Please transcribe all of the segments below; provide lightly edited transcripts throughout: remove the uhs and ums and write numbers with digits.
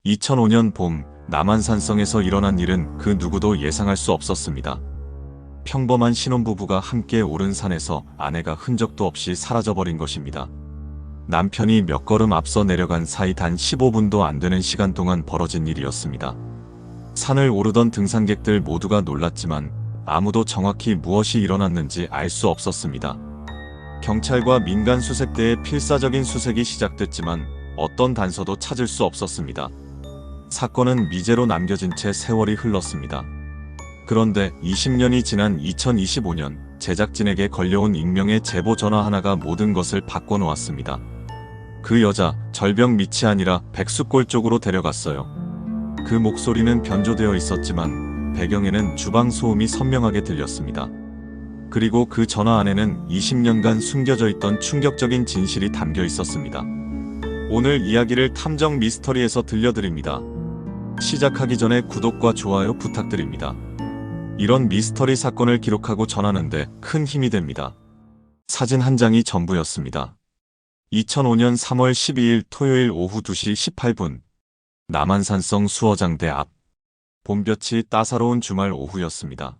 2005년 봄, 남한산성에서 일어난 일은 그 누구도 예상할 수 없었습니다. 평범한 신혼부부가 함께 오른 산에서 아내가 흔적도 없이 사라져버린 것입니다. 남편이 몇 걸음 앞서 내려간 사이 단 15분도 안 되는 시간 동안 벌어진 일이었습니다. 산을 오르던 등산객들 모두가 놀랐지만 아무도 정확히 무엇이 일어났는지 알 수 없었습니다. 경찰과 민간 수색대의 필사적인 수색이 시작됐지만 어떤 단서도 찾을 수 없었습니다. 사건은 미제로 남겨진 채 세월이 흘렀습니다. 그런데 20년이 지난 2025년 제작진에게 걸려온 익명의 제보 전화 하나가 모든 것을 바꿔놓았습니다. 그 여자 절벽 밑이 아니라 백수골 쪽으로 데려갔어요. 그 목소리는 변조되어 있었지만 배경에는 주방 소음이 선명하게 들렸습니다. 그리고 그 전화 안에는 20년간 숨겨져 있던 충격적인 진실이 담겨 있었습니다. 오늘 이야기를 탐정 미스터리에서 들려드립니다. 시작하기 전에 구독과 좋아요 부탁드립니다. 이런 미스터리 사건을 기록하고 전하는데 큰 힘이 됩니다. 사진 한 장이 전부였습니다. 2005년 3월 12일 토요일 오후 2시 18분 남한산성 수어장대 앞 봄볕이 따사로운 주말 오후였습니다.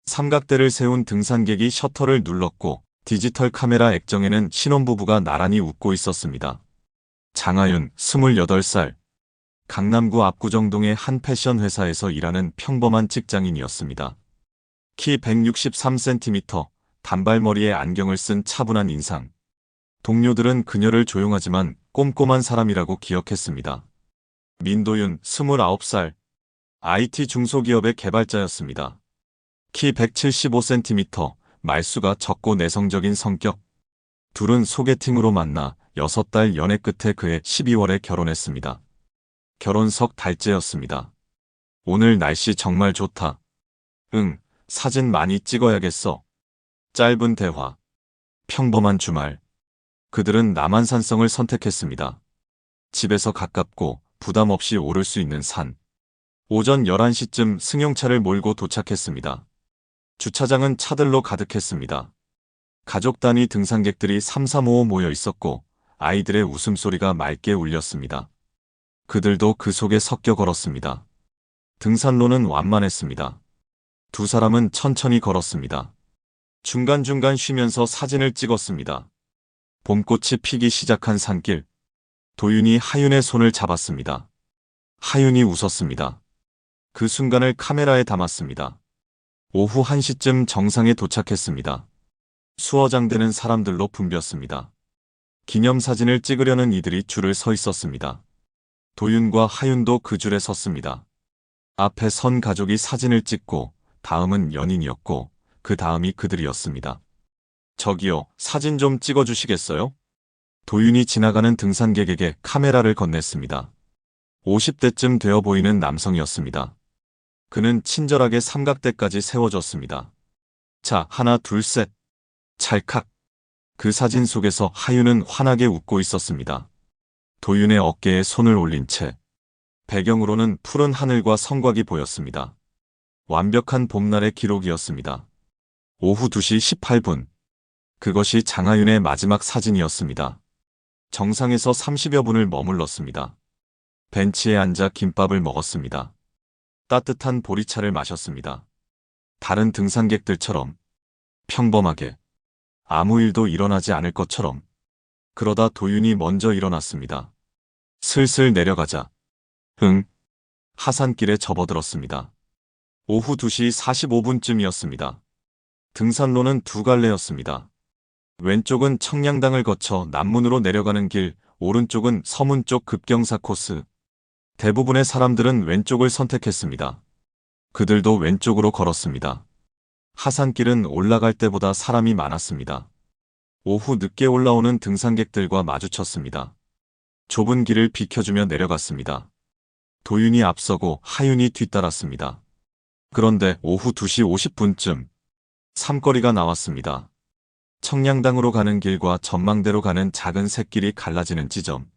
삼각대를 세운 등산객이 셔터를 눌렀고 디지털 카메라 액정에는 신혼부부가 나란히 웃고 있었습니다. 장하윤, 28살. 강남구 압구정동의 한 패션 회사에서 일하는 평범한 직장인이었습니다. 키 163cm, 단발머리에 안경을 쓴 차분한 인상. 동료들은 그녀를 조용하지만 꼼꼼한 사람이라고 기억했습니다. 민도윤, 29살. IT 중소기업의 개발자였습니다. 키 175cm, 말수가 적고 내성적인 성격. 둘은 소개팅으로 만나 6달 연애 끝에 그해 12월에 결혼했습니다. 결혼 석 달째였습니다. 오늘 날씨 정말 좋다. 응, 사진 많이 찍어야겠어. 짧은 대화. 평범한 주말. 그들은 남한산성을 선택했습니다. 집에서 가깝고 부담 없이 오를 수 있는 산. 오전 11시쯤 승용차를 몰고 도착했습니다. 주차장은 차들로 가득했습니다. 가족 단위 등산객들이 삼삼오오 모여 있었고 아이들의 웃음소리가 맑게 울렸습니다. 그들도 그 속에 섞여 걸었습니다. 등산로는 완만했습니다. 두 사람은 천천히 걸었습니다. 중간중간 쉬면서 사진을 찍었습니다. 봄꽃이 피기 시작한 산길. 도윤이 하윤의 손을 잡았습니다. 하윤이 웃었습니다. 그 순간을 카메라에 담았습니다. 오후 1시쯤 정상에 도착했습니다. 수어장대는 사람들로 붐볐습니다. 기념사진을 찍으려는 이들이 줄을 서 있었습니다. 도윤과 하윤도 그 줄에 섰습니다. 앞에 선 가족이 사진을 찍고 다음은 연인이었고 그 다음이 그들이었습니다. 저기요, 사진 좀 찍어주시겠어요? 도윤이 지나가는 등산객에게 카메라를 건넸습니다. 50대쯤 되어 보이는 남성이었습니다. 그는 친절하게 삼각대까지 세워줬습니다. 자, 하나, 둘, 셋. 찰칵. 그 사진 속에서 하윤은 환하게 웃고 있었습니다. 도윤의 어깨에 손을 올린 채 배경으로는 푸른 하늘과 성곽이 보였습니다. 완벽한 봄날의 기록이었습니다. 오후 2시 18분. 그것이 장하윤의 마지막 사진이었습니다. 정상에서 30여 분을 머물렀습니다. 벤치에 앉아 김밥을 먹었습니다. 따뜻한 보리차를 마셨습니다. 다른 등산객들처럼 평범하게 아무 일도 일어나지 않을 것처럼. 그러다 도윤이 먼저 일어났습니다. 슬슬 내려가자. 응. 하산길에 접어들었습니다. 오후 2시 45분쯤이었습니다. 등산로는 두 갈래였습니다. 왼쪽은 청량당을 거쳐 남문으로 내려가는 길, 오른쪽은 서문 쪽 급경사 코스. 대부분의 사람들은 왼쪽을 선택했습니다. 그들도 왼쪽으로 걸었습니다. 하산길은 올라갈 때보다 사람이 많았습니다. 오후 늦게 올라오는 등산객들과 마주쳤습니다. 좁은 길을 비켜주며 내려갔습니다. 도윤이 앞서고 하윤이 뒤따랐습니다. 그런데 오후 2시 50분쯤 삼거리가 나왔습니다. 청량당으로 가는 길과 전망대로 가는 작은 샛길이 갈라지는 지점.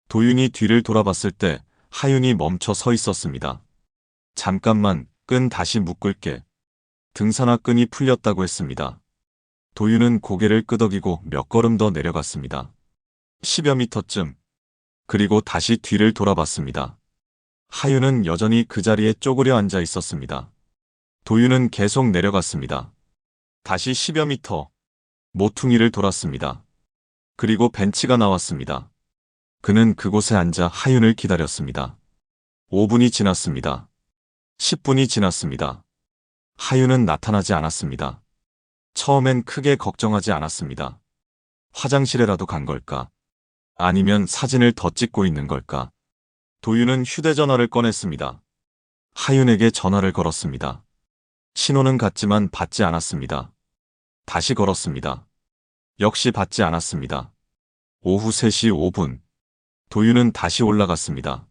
도윤이 뒤를 돌아봤을 때 하윤이 멈춰 서 있었습니다. 잠깐만, 끈 다시 묶을게. 등산화 끈이 풀렸다고 했습니다. 도윤은 고개를 끄덕이고 몇 걸음 더 내려갔습니다. 10여 미터쯤. 그리고 다시 뒤를 돌아봤습니다. 하윤은 여전히 그 자리에 쪼그려 앉아 있었습니다. 도윤은 계속 내려갔습니다. 다시 10여 미터. 모퉁이를 돌았습니다. 그리고 벤치가 나왔습니다. 그는 그곳에 앉아 하윤을 기다렸습니다. 5분이 지났습니다. 10분이 지났습니다. 하윤은 나타나지 않았습니다. 처음엔 크게 걱정하지 않았습니다. 화장실에라도 간 걸까? 아니면 사진을 더 찍고 있는 걸까? 도윤은 휴대전화를 꺼냈습니다. 하윤에게 전화를 걸었습니다. 신호는 갔지만 받지 않았습니다. 다시 걸었습니다. 역시 받지 않았습니다. 오후 3시 5분. 도윤은 다시 올라갔습니다.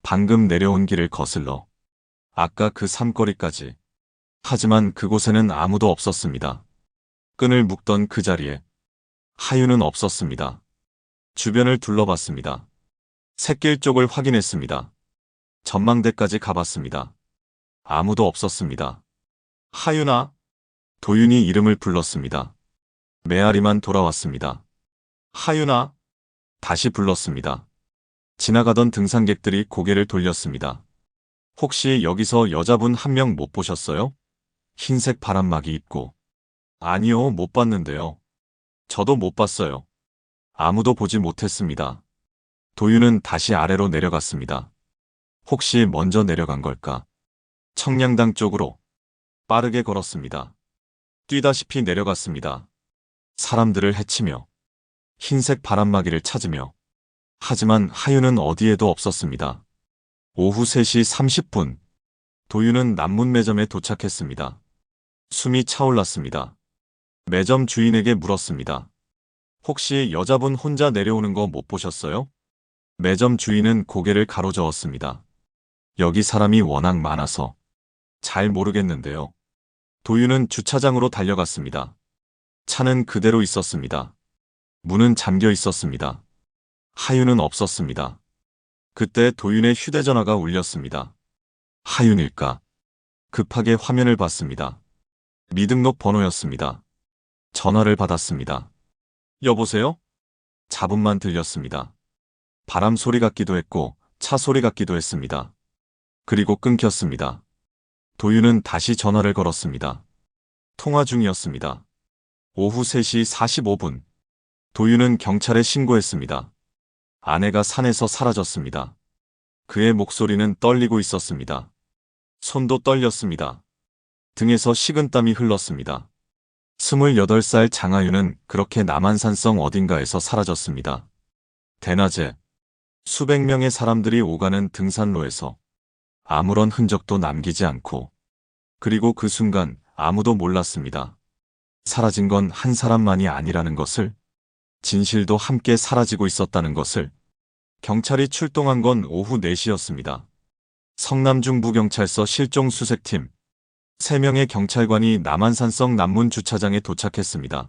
방금 내려온 길을 거슬러 아까 그 삼거리까지. 하지만 그곳에는 아무도 없었습니다. 끈을 묶던 그 자리에 하윤은 없었습니다. 주변을 둘러봤습니다. 샛길 쪽을 확인했습니다. 전망대까지 가봤습니다. 아무도 없었습니다. 하윤아. 도윤이 이름을 불렀습니다. 메아리만 돌아왔습니다. 하윤아. 다시 불렀습니다. 지나가던 등산객들이 고개를 돌렸습니다. 혹시 여기서 여자분 한 명 못 보셨어요? 흰색 바람막이 입고. 아니요, 못 봤는데요. 저도 못 봤어요. 아무도 보지 못했습니다. 도윤은 다시 아래로 내려갔습니다. 혹시 먼저 내려간 걸까? 청량당 쪽으로 빠르게 걸었습니다. 뛰다시피 내려갔습니다. 사람들을 헤치며 흰색 바람막이를 찾으며. 하지만 하윤은 어디에도 없었습니다. 오후 3시 30분. 도윤은 남문 매점에 도착했습니다. 숨이 차올랐습니다. 매점 주인에게 물었습니다. 혹시 여자분 혼자 내려오는 거 못 보셨어요? 매점 주인은 고개를 가로저었습니다. 여기 사람이 워낙 많아서 잘 모르겠는데요. 도윤은 주차장으로 달려갔습니다. 차는 그대로 있었습니다. 문은 잠겨 있었습니다. 하윤은 없었습니다. 그때 도윤의 휴대전화가 울렸습니다. 하윤일까? 급하게 화면을 봤습니다. 미등록 번호였습니다. 전화를 받았습니다. 여보세요? 잡음만 들렸습니다. 바람 소리 같기도 했고 차 소리 같기도 했습니다. 그리고 끊겼습니다. 도윤은 다시 전화를 걸었습니다. 통화 중이었습니다. 오후 3시 45분. 도윤은 경찰에 신고했습니다. 아내가 산에서 사라졌습니다. 그의 목소리는 떨리고 있었습니다. 손도 떨렸습니다. 등에서 식은땀이 흘렀습니다. 28살 장하윤은 그렇게 남한산성 어딘가에서 사라졌습니다. 대낮에 수백 명의 사람들이 오가는 등산로에서 아무런 흔적도 남기지 않고, 그리고 그 순간 아무도 몰랐습니다. 사라진 건 한 사람만이 아니라는 것을, 진실도 함께 사라지고 있었다는 것을. 경찰이 출동한 건 오후 4시였습니다. 성남중부경찰서 실종수색팀 3명의 경찰관이 남한산성 남문 주차장에 도착했습니다.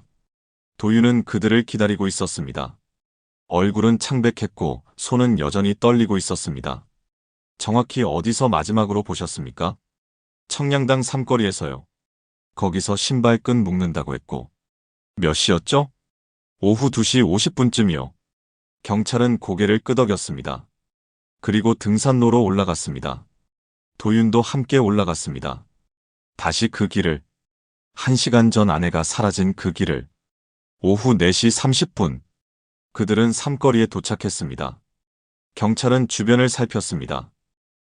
도윤은 그들을 기다리고 있었습니다. 얼굴은 창백했고 손은 여전히 떨리고 있었습니다. 정확히 어디서 마지막으로 보셨습니까? 청량당 삼거리에서요. 거기서 신발끈 묶는다고 했고. 몇 시였죠? 오후 2시 50분쯤이요. 경찰은 고개를 끄덕였습니다. 그리고 등산로로 올라갔습니다. 도윤도 함께 올라갔습니다. 다시 그 길을. 1시간 전 아내가 사라진 그 길을. 오후 4시 30분. 그들은 삼거리에 도착했습니다. 경찰은 주변을 살폈습니다.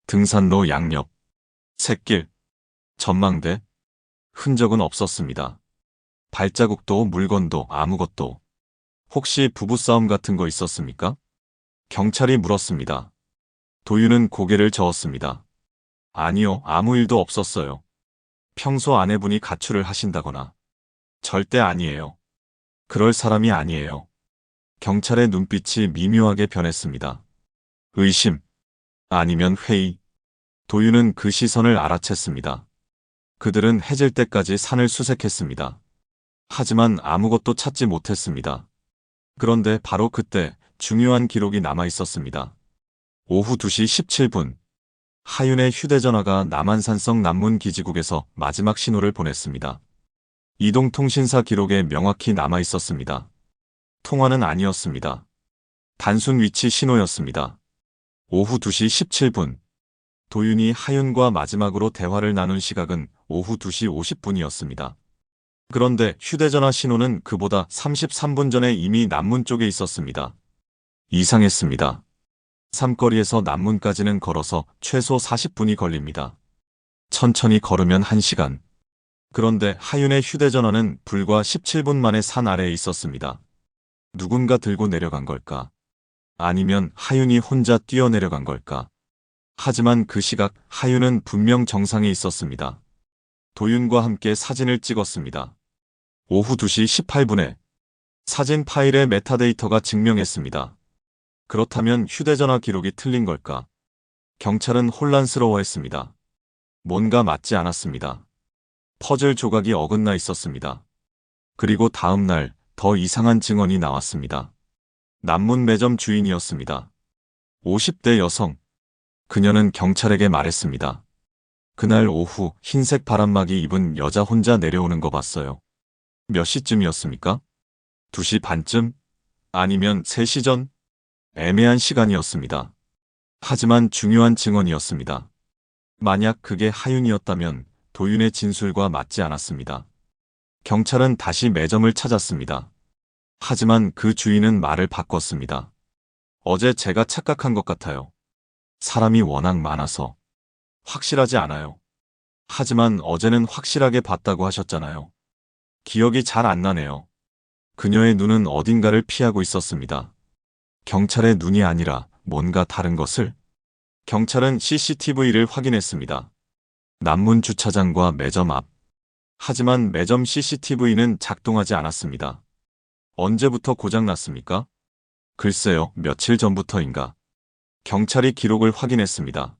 등산로 양옆, 샛길, 전망대. 흔적은 없었습니다. 발자국도 물건도 아무것도. 혹시 부부싸움 같은 거 있었습니까? 경찰이 물었습니다. 도윤은 고개를 저었습니다. 아니요, 아무 일도 없었어요. 평소 아내분이 가출을 하신다거나. 절대 아니에요. 그럴 사람이 아니에요. 경찰의 눈빛이 미묘하게 변했습니다. 의심, 아니면 회의. 도윤은 그 시선을 알아챘습니다. 그들은 해질 때까지 산을 수색했습니다. 하지만 아무것도 찾지 못했습니다. 그런데 바로 그때 중요한 기록이 남아 있었습니다. 오후 2시 17분. 하윤의 휴대전화가 남한산성 남문기지국에서 마지막 신호를 보냈습니다. 이동통신사 기록에 명확히 남아 있었습니다. 통화는 아니었습니다. 단순 위치 신호였습니다. 오후 2시 17분. 도윤이 하윤과 마지막으로 대화를 나눈 시각은 오후 2시 50분이었습니다. 그런데 휴대전화 신호는 그보다 33분 전에 이미 남문 쪽에 있었습니다. 이상했습니다. 삼거리에서 남문까지는 걸어서 최소 40분이 걸립니다. 천천히 걸으면 1시간. 그런데 하윤의 휴대전화는 불과 17분 만에 산 아래에 있었습니다. 누군가 들고 내려간 걸까? 아니면 하윤이 혼자 뛰어내려간 걸까? 하지만 그 시각 하윤은 분명 정상에 있었습니다. 도윤과 함께 사진을 찍었습니다. 오후 2시 18분에 사진 파일의 메타데이터가 증명했습니다. 그렇다면 휴대전화 기록이 틀린 걸까? 경찰은 혼란스러워했습니다. 뭔가 맞지 않았습니다. 퍼즐 조각이 어긋나 있었습니다. 그리고 다음 날 더 이상한 증언이 나왔습니다. 남문 매점 주인이었습니다. 50대 여성. 그녀는 경찰에게 말했습니다. 그날 오후 흰색 바람막이 입은 여자 혼자 내려오는 거 봤어요. 몇 시쯤이었습니까? 2시 반쯤? 아니면 3시 전? 애매한 시간이었습니다. 하지만 중요한 증언이었습니다. 만약 그게 하윤이었다면 도윤의 진술과 맞지 않았습니다. 경찰은 다시 매점을 찾았습니다. 하지만 그 주인은 말을 바꿨습니다. 어제 제가 착각한 것 같아요. 사람이 워낙 많아서. 확실하지 않아요. 하지만 어제는 확실하게 봤다고 하셨잖아요. 기억이 잘 안 나네요. 그녀의 눈은 어딘가를 피하고 있었습니다. 경찰의 눈이 아니라 뭔가 다른 것을. 경찰은 CCTV를 확인했습니다. 남문 주차장과 매점 앞. 하지만 매점 CCTV는 작동하지 않았습니다. 언제부터 고장났습니까? 글쎄요, 며칠 전부터인가. 경찰이 기록을 확인했습니다.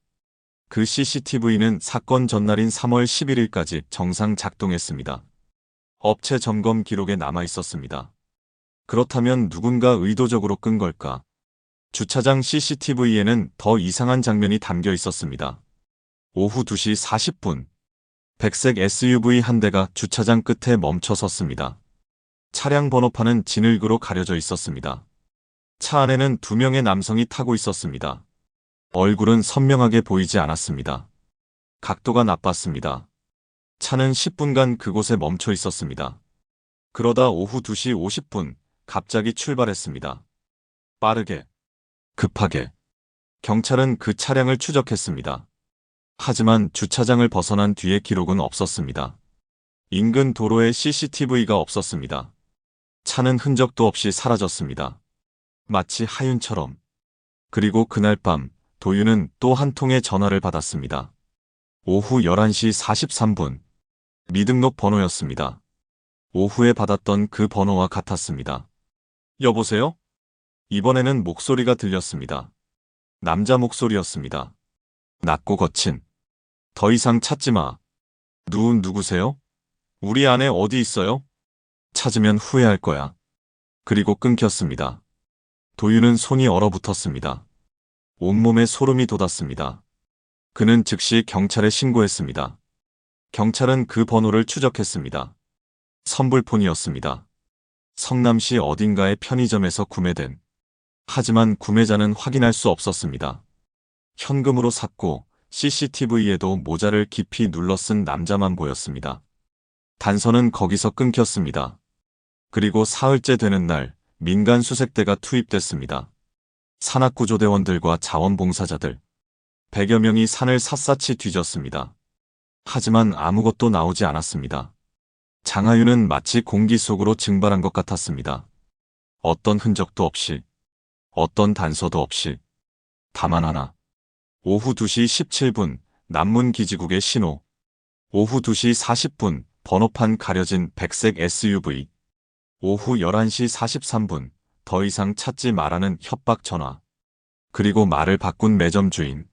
그 CCTV는 사건 전날인 3월 11일까지 정상 작동했습니다. 업체 점검 기록에 남아 있었습니다. 그렇다면 누군가 의도적으로 끈 걸까? 주차장 CCTV에는 더 이상한 장면이 담겨 있었습니다. 오후 2시 40분. 백색 SUV 한 대가 주차장 끝에 멈춰 섰습니다. 차량 번호판은 진흙으로 가려져 있었습니다. 차 안에는 2명의 남성이 타고 있었습니다. 얼굴은 선명하게 보이지 않았습니다. 각도가 나빴습니다. 차는 10분간 그곳에 멈춰 있었습니다. 그러다 오후 2시 50분, 갑자기 출발했습니다. 빠르게, 급하게. 경찰은 그 차량을 추적했습니다. 하지만 주차장을 벗어난 뒤의 기록은 없었습니다. 인근 도로에 CCTV가 없었습니다. 차는 흔적도 없이 사라졌습니다. 마치 하윤처럼. 그리고 그날 밤 도윤은 또 한 통의 전화를 받았습니다. 오후 11시 43분. 미등록 번호였습니다. 오후에 받았던 그 번호와 같았습니다. 여보세요? 이번에는 목소리가 들렸습니다. 남자 목소리였습니다. 낮고 거친. 더 이상 찾지 마. 누구세요? 우리 아내 어디 있어요? 찾으면 후회할 거야. 그리고 끊겼습니다. 도윤은 손이 얼어붙었습니다. 온몸에 소름이 돋았습니다. 그는 즉시 경찰에 신고했습니다. 경찰은 그 번호를 추적했습니다. 선불폰이었습니다. 성남시 어딘가의 편의점에서 구매된. 하지만 구매자는 확인할 수 없었습니다. 현금으로 샀고 CCTV에도 모자를 깊이 눌러 쓴 남자만 보였습니다. 단서는 거기서 끊겼습니다. 그리고 사흘째 되는 날 민간 수색대가 투입됐습니다. 산악구조대원들과 자원봉사자들. 100여 명이 산을 샅샅이 뒤졌습니다. 하지만 아무것도 나오지 않았습니다. 장하윤은 마치 공기 속으로 증발한 것 같았습니다. 어떤 흔적도 없이, 어떤 단서도 없이. 다만 하나. 오후 2시 17분 남문기지국의 신호. 오후 2시 40분 번호판 가려진 백색 SUV. 오후 11시 43분 더 이상 찾지 말라는 협박 전화. 그리고 말을 바꾼 매점 주인.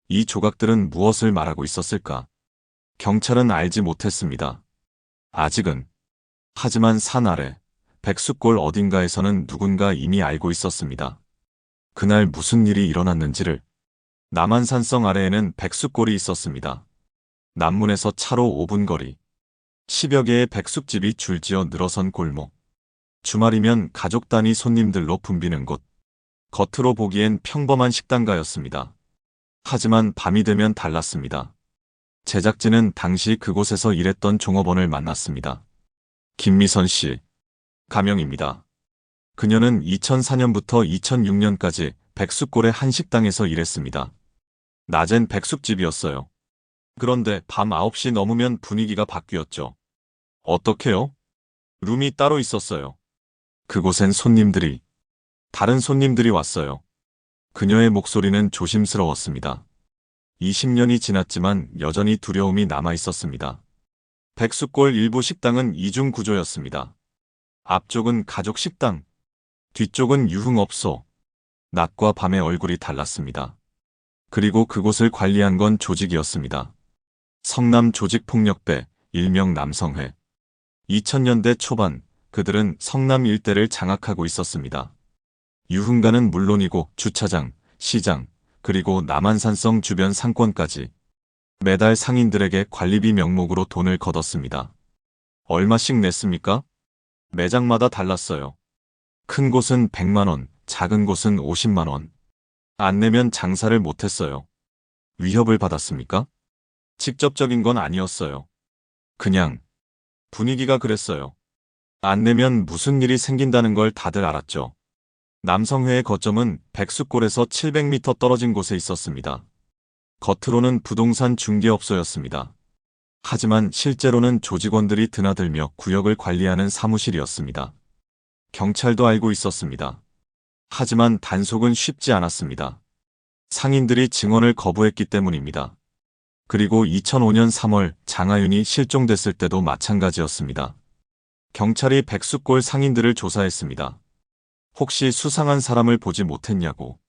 이 조각들은 무엇을 말하고 있었을까? 경찰은 알지 못했습니다. 아직은. 하지만 산 아래, 백숫골 어딘가에서는 누군가 이미 알고 있었습니다. 그날 무슨 일이 일어났는지를. 남한산성 아래에는 백숫골이 있었습니다. 남문에서 차로 5분 거리. 10여 개의 백숙집이 줄지어 늘어선 골목. 주말이면 가족 단위 손님들로 붐비는 곳. 겉으로 보기엔 평범한 식당가였습니다. 하지만 밤이 되면 달랐습니다. 제작진은 당시 그곳에서 일했던 종업원을 만났습니다. 김미선 씨, 가명입니다. 그녀는 2004년부터 2006년까지 백숙골의 한 식당에서 일했습니다. 낮엔 백숙집이었어요. 그런데 밤 9시 넘으면 분위기가 바뀌었죠. 어떻게요? 룸이 따로 있었어요. 그곳엔 다른 손님들이 왔어요. 그녀의 목소리는 조심스러웠습니다. 20년이 지났지만 여전히 두려움이 남아 있었습니다. 백숙골 일부 식당은 이중 구조였습니다. 앞쪽은 가족 식당, 뒤쪽은 유흥업소. 낮과 밤의 얼굴이 달랐습니다. 그리고 그곳을 관리한 건 조직이었습니다. 성남 조직폭력배, 일명 남성회. 2000년대 초반 그들은 성남 일대를 장악하고 있었습니다. 유흥가는 물론이고 주차장, 시장, 그리고 남한산성 주변 상권까지 매달 상인들에게 관리비 명목으로 돈을 걷었습니다. 얼마씩 냈습니까? 매장마다 달랐어요. 큰 곳은 100만 원, 작은 곳은 50만 원. 안 내면 장사를 못했어요. 위협을 받았습니까? 직접적인 건 아니었어요. 그냥 분위기가 그랬어요. 안 내면 무슨 일이 생긴다는 걸 다들 알았죠. 남성회의 거점은 백숙골에서 700m 떨어진 곳에 있었습니다. 겉으로는 부동산 중개업소였습니다. 하지만 실제로는 조직원들이 드나들며 구역을 관리하는 사무실이었습니다. 경찰도 알고 있었습니다. 하지만 단속은 쉽지 않았습니다. 상인들이 증언을 거부했기 때문입니다. 그리고 2005년 3월 장하윤이 실종됐을 때도 마찬가지였습니다. 경찰이 백숙골 상인들을 조사했습니다. 혹시 수상한 사람을 보지 못했냐고.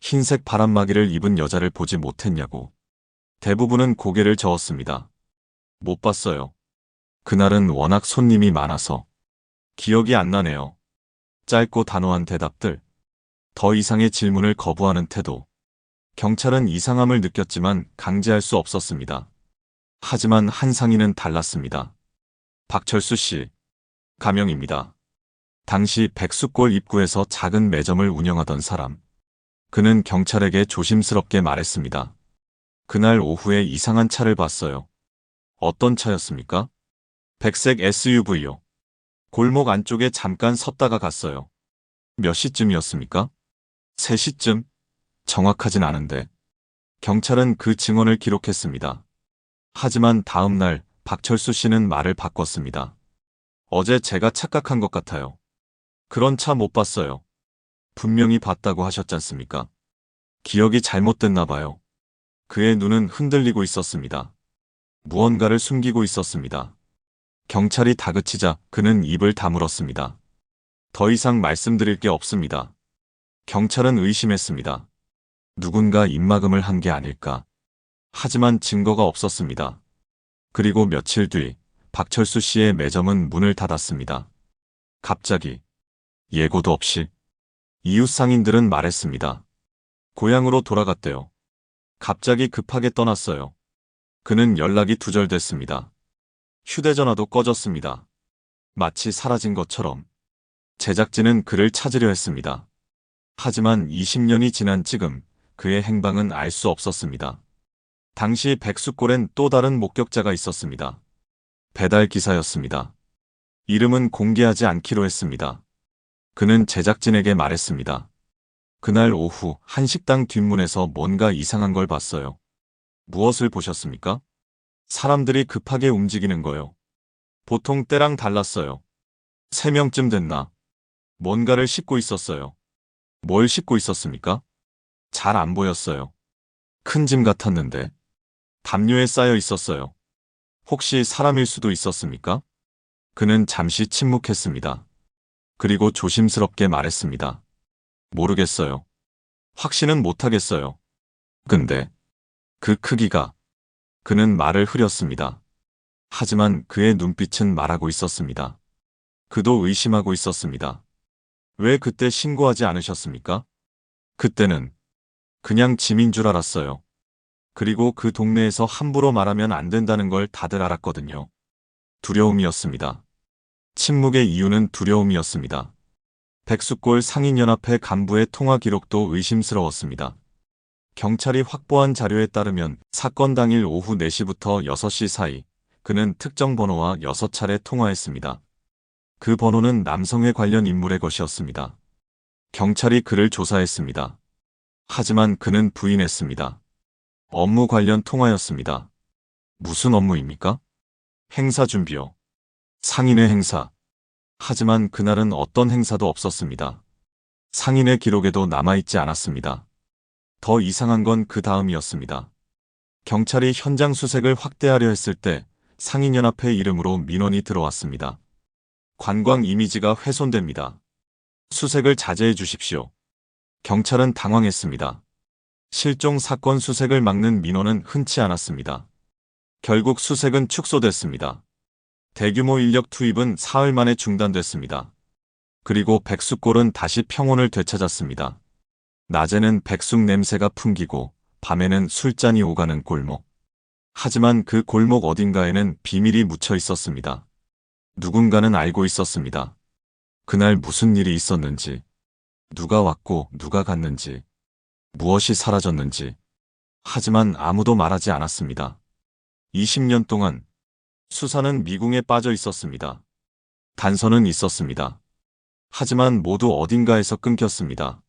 흰색 바람막이를 입은 여자를 보지 못했냐고. 대부분은 고개를 저었습니다. 못 봤어요. 그날은 워낙 손님이 많아서 기억이 안 나네요. 짧고 단호한 대답들. 더 이상의 질문을 거부하는 태도. 경찰은 이상함을 느꼈지만 강제할 수 없었습니다. 하지만 한 상인은 달랐습니다. 박철수 씨, 가명입니다. 당시 백숙골 입구에서 작은 매점을 운영하던 사람. 그는 경찰에게 조심스럽게 말했습니다. 그날 오후에 이상한 차를 봤어요. 어떤 차였습니까? 백색 SUV요. 골목 안쪽에 잠깐 섰다가 갔어요. 몇 시쯤이었습니까? 3시쯤? 정확하진 않은데. 경찰은 그 증언을 기록했습니다. 하지만 다음 날 박철수 씨는 말을 바꿨습니다. 어제 제가 착각한 것 같아요. 그런 차 못 봤어요. 분명히 봤다고 하셨잖습니까? 기억이 잘못됐나 봐요. 그의 눈은 흔들리고 있었습니다. 무언가를 숨기고 있었습니다. 경찰이 다그치자 그는 입을 다물었습니다. 더 이상 말씀드릴 게 없습니다. 경찰은 의심했습니다. 누군가 입막음을 한 게 아닐까. 하지만 증거가 없었습니다. 그리고 며칠 뒤 박철수 씨의 매점은 문을 닫았습니다. 갑자기 예고도 없이 이웃 상인들은 말했습니다. 고향으로 돌아갔대요. 갑자기 급하게 떠났어요. 그는 연락이 두절됐습니다. 휴대전화도 꺼졌습니다. 마치 사라진 것처럼. 제작진은 그를 찾으려 했습니다. 하지만 20년이 지난 지금 그의 행방은 알 수 없었습니다. 당시 백숙골엔 또 다른 목격자가 있었습니다. 배달 기사였습니다. 이름은 공개하지 않기로 했습니다. 그는 제작진에게 말했습니다. 그날 오후 한 식당 뒷문에서 뭔가 이상한 걸 봤어요. 무엇을 보셨습니까? 사람들이 급하게 움직이는 거요. 보통 때랑 달랐어요. 3명쯤 됐나? 뭔가를 씹고 있었어요. 뭘 씹고 있었습니까? 잘 안 보였어요. 큰 짐 같았는데. 담요에 쌓여 있었어요. 혹시 사람일 수도 있었습니까? 그는 잠시 침묵했습니다. 그리고 조심스럽게 말했습니다. 모르겠어요. 확신은 못하겠어요. 근데 그 크기가. 그는 말을 흐렸습니다. 하지만 그의 눈빛은 말하고 있었습니다. 그도 의심하고 있었습니다. 왜 그때 신고하지 않으셨습니까? 그때는 그냥 짐인 줄 알았어요. 그리고 그 동네에서 함부로 말하면 안 된다는 걸 다들 알았거든요. 두려움이었습니다. 침묵의 이유는 두려움이었습니다. 백숙골 상인연합회 간부의 통화 기록도 의심스러웠습니다. 경찰이 확보한 자료에 따르면 사건 당일 오후 4시부터 6시 사이 그는 특정 번호와 6차례 통화했습니다. 그 번호는 남성에 관련 인물의 것이었습니다. 경찰이 그를 조사했습니다. 하지만 그는 부인했습니다. 업무 관련 통화였습니다. 무슨 업무입니까? 행사 준비요. 상인회 행사. 하지만 그날은 어떤 행사도 없었습니다. 상인회 기록에도 남아있지 않았습니다. 더 이상한 건 그 다음이었습니다. 경찰이 현장 수색을 확대하려 했을 때 상인연합회 이름으로 민원이 들어왔습니다. 관광 이미지가 훼손됩니다. 수색을 자제해 주십시오. 경찰은 당황했습니다. 실종 사건 수색을 막는 민원은 흔치 않았습니다. 결국 수색은 축소됐습니다. 대규모 인력 투입은 사흘 만에 중단됐습니다. 그리고 백숙골은 다시 평온을 되찾았습니다. 낮에는 백숙 냄새가 풍기고 밤에는 술잔이 오가는 골목. 하지만 그 골목 어딘가에는 비밀이 묻혀 있었습니다. 누군가는 알고 있었습니다. 그날 무슨 일이 있었는지, 누가 왔고 누가 갔는지, 무엇이 사라졌는지. 하지만 아무도 말하지 않았습니다. 20년 동안 수사는 미궁에 빠져 있었습니다. 단서는 있었습니다. 하지만 모두 어딘가에서 끊겼습니다.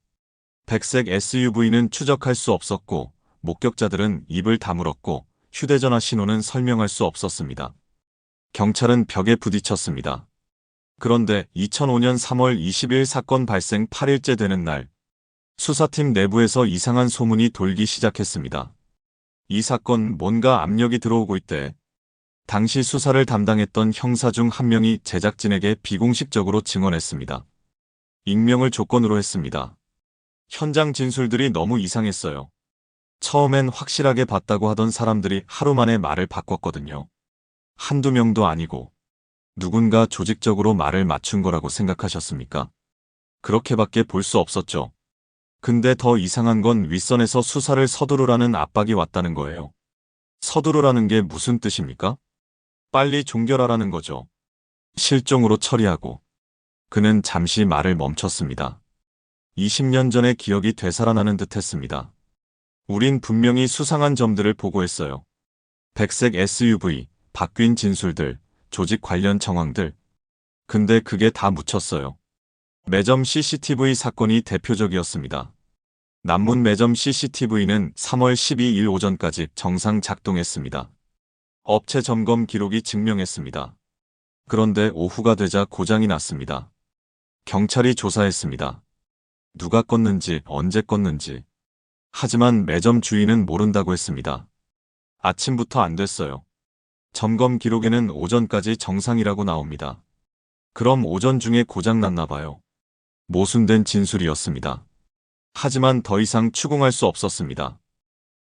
백색 SUV는 추적할 수 없었고 목격자들은 입을 다물었고 휴대전화 신호는 설명할 수 없었습니다. 경찰은 벽에 부딪혔습니다. 그런데 2005년 3월 20일 사건 발생 8일째 되는 날, 수사팀 내부에서 이상한 소문이 돌기 시작했습니다. 이 사건 뭔가 압력이 들어오고 있대. 당시 수사를 담당했던 형사 중 한 명이 제작진에게 비공식적으로 증언했습니다. 익명을 조건으로 했습니다. 현장 진술들이 너무 이상했어요. 처음엔 확실하게 봤다고 하던 사람들이 하루 만에 말을 바꿨거든요. 한두 명도 아니고 누군가 조직적으로 말을 맞춘 거라고 생각하셨습니까? 그렇게밖에 볼 수 없었죠. 근데 더 이상한 건 윗선에서 수사를 서두르라는 압박이 왔다는 거예요. 서두르라는 게 무슨 뜻입니까? 빨리 종결하라는 거죠. 실종으로 처리하고. 그는 잠시 말을 멈췄습니다. 20년 전의 기억이 되살아나는 듯 했습니다. 우린 분명히 수상한 점들을 보고했어요. 백색 SUV, 바뀐 진술들, 조직 관련 정황들. 근데 그게 다 묻혔어요. 매점 CCTV 사건이 대표적이었습니다. 남문 매점 CCTV는 3월 12일 오전까지 정상 작동했습니다. 업체 점검 기록이 증명했습니다. 그런데 오후가 되자 고장이 났습니다. 경찰이 조사했습니다. 누가 껐는지, 언제 껐는지. 하지만 매점 주인은 모른다고 했습니다. 아침부터 안 됐어요. 점검 기록에는 오전까지 정상이라고 나옵니다. 그럼 오전 중에 고장 났나 봐요. 모순된 진술이었습니다. 하지만 더 이상 추궁할 수 없었습니다.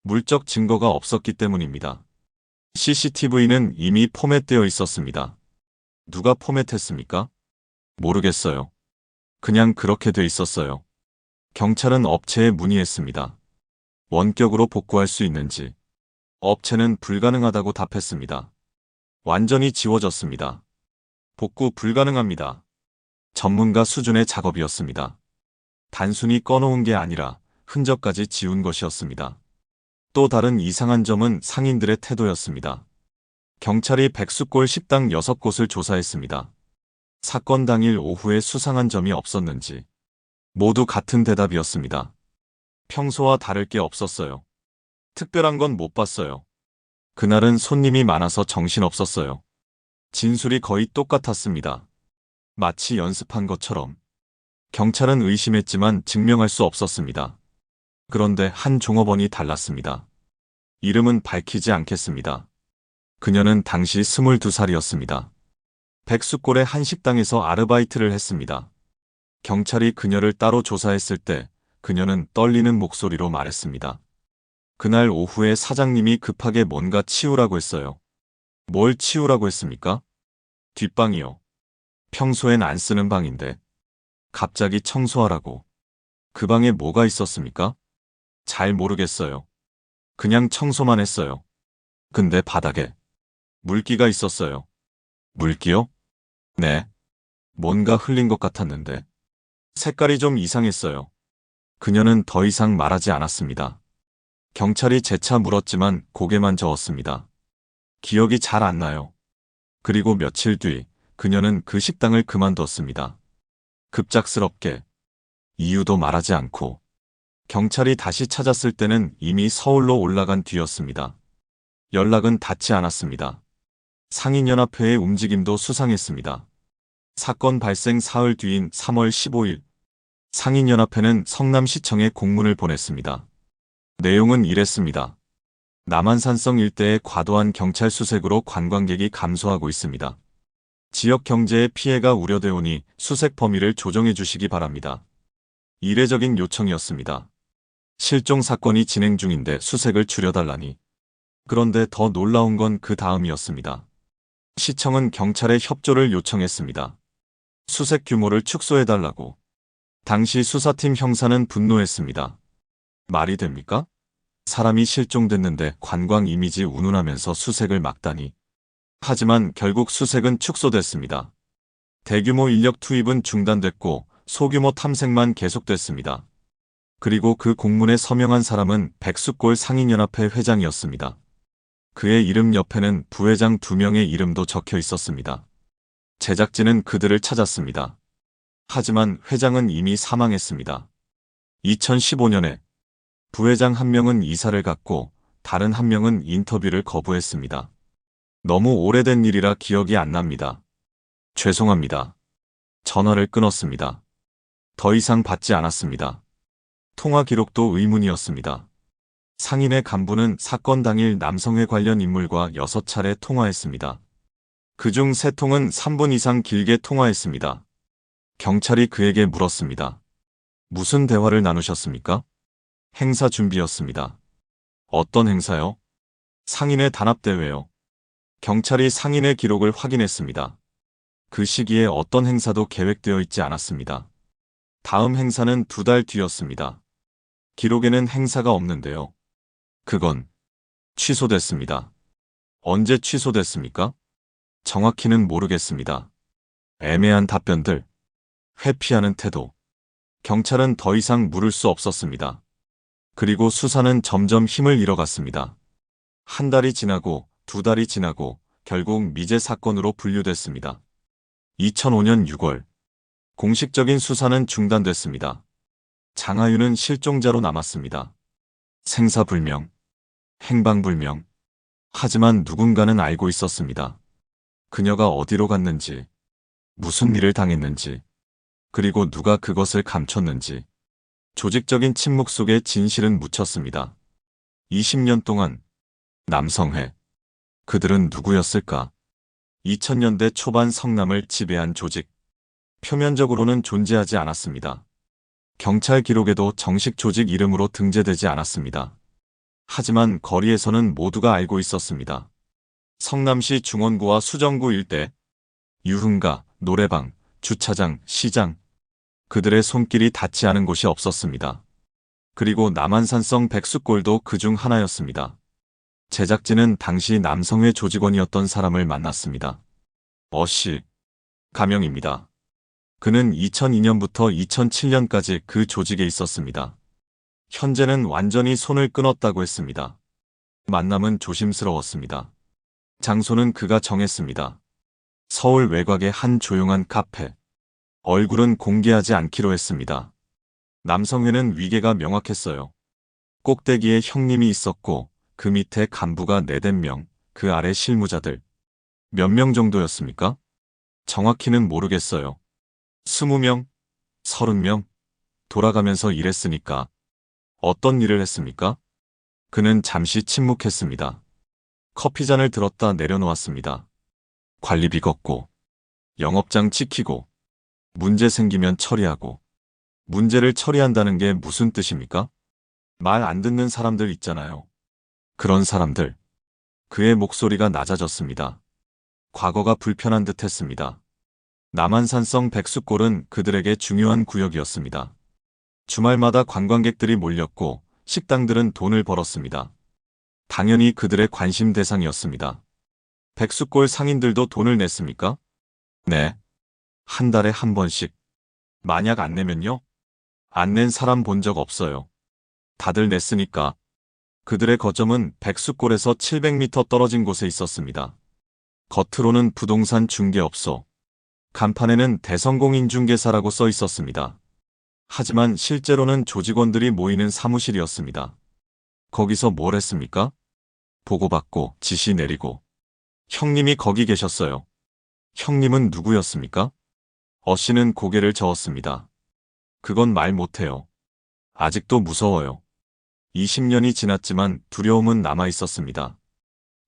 물적 증거가 없었기 때문입니다. CCTV는 이미 포맷되어 있었습니다. 누가 포맷했습니까? 모르겠어요. 그냥 그렇게 돼 있었어요. 경찰은 업체에 문의했습니다. 원격으로 복구할 수 있는지. 업체는 불가능하다고 답했습니다. 완전히 지워졌습니다. 복구 불가능합니다. 전문가 수준의 작업이었습니다. 단순히 꺼놓은 게 아니라 흔적까지 지운 것이었습니다. 또 다른 이상한 점은 상인들의 태도였습니다. 경찰이 백숙골 식당 6곳을 조사했습니다. 사건 당일 오후에 수상한 점이 없었는지. 모두 같은 대답이었습니다. 평소와 다를 게 없었어요. 특별한 건 못 봤어요. 그날은 손님이 많아서 정신없었어요. 진술이 거의 똑같았습니다. 마치 연습한 것처럼. 경찰은 의심했지만 증명할 수 없었습니다. 그런데 한 종업원이 달랐습니다. 이름은 밝히지 않겠습니다. 그녀는 당시 22살이었습니다. 백숙골의 한 식당에서 아르바이트를 했습니다. 경찰이 그녀를 따로 조사했을 때 그녀는 떨리는 목소리로 말했습니다. 그날 오후에 사장님이 급하게 뭔가 치우라고 했어요. 뭘 치우라고 했습니까? 뒷방이요. 평소엔 안 쓰는 방인데. 갑자기 청소하라고. 그 방에 뭐가 있었습니까? 잘 모르겠어요. 그냥 청소만 했어요. 근데 바닥에 물기가 있었어요. 물기요? 네. 뭔가 흘린 것 같았는데. 색깔이 좀 이상했어요. 그녀는 더 이상 말하지 않았습니다. 경찰이 재차 물었지만 고개만 저었습니다. 기억이 잘 안 나요. 그리고 며칠 뒤 그녀는 그 식당을 그만뒀습니다. 급작스럽게. 이유도 말하지 않고. 경찰이 다시 찾았을 때는 이미 서울로 올라간 뒤였습니다. 연락은 닿지 않았습니다. 상인연합회의 움직임도 수상했습니다. 사건 발생 사흘 뒤인 3월 15일, 상인연합회는 성남시청에 공문을 보냈습니다. 내용은 이랬습니다. 남한산성 일대의 과도한 경찰 수색으로 관광객이 감소하고 있습니다. 지역 경제에 피해가 우려되오니 수색 범위를 조정해 주시기 바랍니다. 이례적인 요청이었습니다. 실종 사건이 진행 중인데 수색을 줄여달라니. 그런데 더 놀라운 건 그 다음이었습니다. 시청은 경찰에 협조를 요청했습니다. 수색 규모를 축소해달라고. 당시 수사팀 형사는 분노했습니다. 말이 됩니까? 사람이 실종됐는데 관광 이미지 운운하면서 수색을 막다니. 하지만 결국 수색은 축소됐습니다. 대규모 인력 투입은 중단됐고 소규모 탐색만 계속됐습니다. 그리고 그 공문에 서명한 사람은 백수골 상인연합회 회장이었습니다. 그의 이름 옆에는 부회장 2명의 이름도 적혀 있었습니다. 제작진은 그들을 찾았습니다. 하지만 회장은 이미 사망했습니다. 2015년에 부회장 1명은 이사를 갔고 다른 1명은 인터뷰를 거부했습니다. 너무 오래된 일이라 기억이 안 납니다. 죄송합니다. 전화를 끊었습니다. 더 이상 받지 않았습니다. 통화 기록도 의문이었습니다. 상인의 간부는 사건 당일 남성회 관련 인물과 6차례 통화했습니다. 그중 3통은 3분 이상 길게 통화했습니다. 경찰이 그에게 물었습니다. 무슨 대화를 나누셨습니까? 행사 준비였습니다. 어떤 행사요? 상인의 단합대회요. 경찰이 상인의 기록을 확인했습니다. 그 시기에 어떤 행사도 계획되어 있지 않았습니다. 다음 행사는 2달 뒤였습니다. 기록에는 행사가 없는데요. 그건 취소됐습니다. 언제 취소됐습니까? 정확히는 모르겠습니다. 애매한 답변들, 회피하는 태도. 경찰은 더 이상 물을 수 없었습니다. 그리고 수사는 점점 힘을 잃어갔습니다. 1달이 지나고 2달이 지나고 결국 미제 사건으로 분류됐습니다. 2005년 6월, 공식적인 수사는 중단됐습니다. 장하윤은 실종자로 남았습니다. 생사불명, 행방불명. 하지만 누군가는 알고 있었습니다. 그녀가 어디로 갔는지, 무슨 일을 당했는지, 그리고 누가 그것을 감췄는지. 조직적인 침묵 속에 진실은 묻혔습니다. 20년 동안 남성회. 그들은 누구였을까? 2000년대 초반 성남을 지배한 조직. 표면적으로는 존재하지 않았습니다. 경찰 기록에도 정식 조직 이름으로 등재되지 않았습니다. 하지만 거리에서는 모두가 알고 있었습니다. 성남시 중원구와 수정구 일대, 유흥가, 노래방, 주차장, 시장. 그들의 손길이 닿지 않은 곳이 없었습니다. 그리고 남한산성 백수골도 그중 하나였습니다. 제작진은 당시 남성회 조직원이었던 사람을 만났습니다. 어씨, 가명입니다. 그는 2002년부터 2007년까지 그 조직에 있었습니다. 현재는 완전히 손을 끊었다고 했습니다. 만남은 조심스러웠습니다. 장소는 그가 정했습니다. 서울 외곽의 한 조용한 카페. 얼굴은 공개하지 않기로 했습니다. 남성회는 위계가 명확했어요. 꼭대기에 형님이 있었고 그 밑에 간부가 4~5명, 그 아래 실무자들. 몇 명 정도였습니까? 정확히는 모르겠어요. 20명? 30명? 돌아가면서 일했으니까. 어떤 일을 했습니까? 그는 잠시 침묵했습니다. 커피잔을 들었다 내려놓았습니다. 관리비 걷고, 영업장 지키고, 문제 생기면 처리하고. 문제를 처리한다는 게 무슨 뜻입니까? 말 안 듣는 사람들 있잖아요. 그런 사람들. 그의 목소리가 낮아졌습니다. 과거가 불편한 듯 했습니다. 남한산성 백수골은 그들에게 중요한 구역이었습니다. 주말마다 관광객들이 몰렸고 식당들은 돈을 벌었습니다. 당연히 그들의 관심 대상이었습니다. 백수골 상인들도 돈을 냈습니까? 네. 1달에 1번씩. 만약 안 내면요? 안 낸 사람 본 적 없어요. 다들 냈으니까. 그들의 거점은 백숫골에서 700m 떨어진 곳에 있었습니다. 겉으로는 부동산 중개업소, 간판에는 대성공인중개사라고 써 있었습니다. 하지만 실제로는 조직원들이 모이는 사무실이었습니다. 거기서 뭘 했습니까? 보고받고 지시 내리고. 형님이 거기 계셨어요. 형님은 누구였습니까? 어씨는 고개를 저었습니다. 그건 말 못해요. 아직도 무서워요. 20년이 지났지만 두려움은 남아 있었습니다.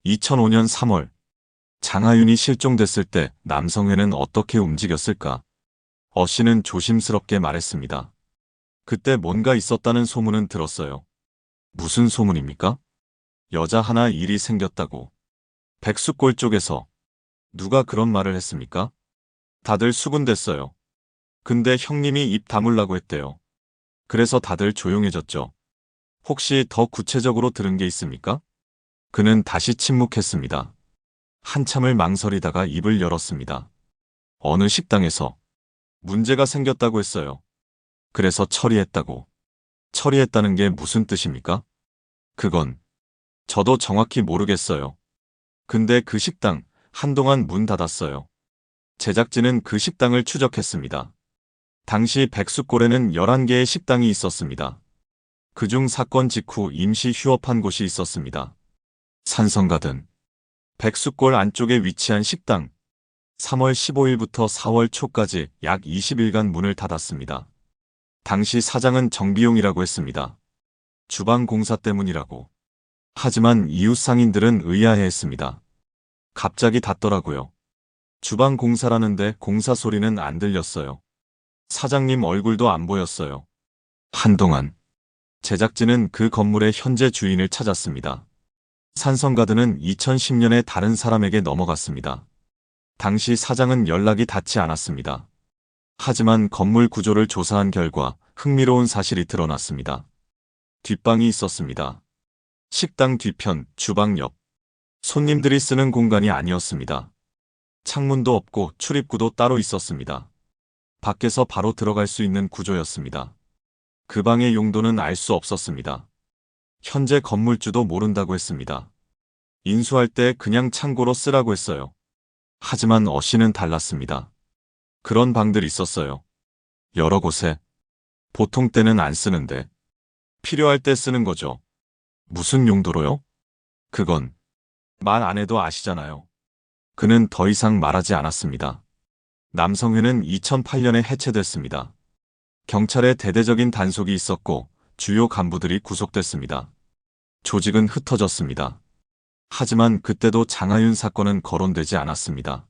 2005년 3월, 장하윤이 실종됐을 때 남성회는 어떻게 움직였을까? 어씨는 조심스럽게 말했습니다. 그때 뭔가 있었다는 소문은 들었어요. 무슨 소문입니까? 여자 하나 일이 생겼다고. 백숫골 쪽에서. 누가 그런 말을 했습니까? 다들 수군댔어요. 근데 형님이 입 다물라고 했대요. 그래서 다들 조용해졌죠. 혹시 더 구체적으로 들은 게 있습니까? 그는 다시 침묵했습니다. 한참을 망설이다가 입을 열었습니다. 어느 식당에서 문제가 생겼다고 했어요. 그래서 처리했다고. 처리했다는 게 무슨 뜻입니까? 그건 저도 정확히 모르겠어요. 근데 그 식당 한동안 문 닫았어요. 제작진은 그 식당을 추적했습니다. 당시 백숫골에는 11개의 식당이 있었습니다. 그중 사건 직후 임시 휴업한 곳이 있었습니다. 산성가든 백숫골 안쪽에 위치한 식당 3월 15일부터 4월 초까지 약 20일간 문을 닫았습니다. 당시 사장은 정비용이라고 했습니다. 주방 공사 때문이라고. 하지만 이웃 상인들은 의아해했습니다. 갑자기 닫더라고요. 주방 공사라는데 공사 소리는 안 들렸어요. 사장님 얼굴도 안 보였어요. 한동안 제작진은 그 건물의 현재 주인을 찾았습니다. 산성가드는 2010년에 다른 사람에게 넘어갔습니다. 당시 사장은 연락이 닿지 않았습니다. 하지만 건물 구조를 조사한 결과 흥미로운 사실이 드러났습니다. 뒷방이 있었습니다. 식당 뒤편, 주방 옆. 손님들이 쓰는 공간이 아니었습니다. 창문도 없고 출입구도 따로 있었습니다. 밖에서 바로 들어갈 수 있는 구조였습니다. 그 방의 용도는 알 수 없었습니다. 현재 건물주도 모른다고 했습니다. 인수할 때 그냥 창고로 쓰라고 했어요. 하지만 어씨는 달랐습니다. 그런 방들이 있었어요. 여러 곳에. 보통 때는 안 쓰는데. 필요할 때 쓰는 거죠. 무슨 용도로요? 그건 말 안 해도 아시잖아요. 그는 더 이상 말하지 않았습니다. 남성회는 2008년에 해체됐습니다. 경찰에 대대적인 단속이 있었고 주요 간부들이 구속됐습니다. 조직은 흩어졌습니다. 하지만 그때도 장하윤 사건은 거론되지 않았습니다.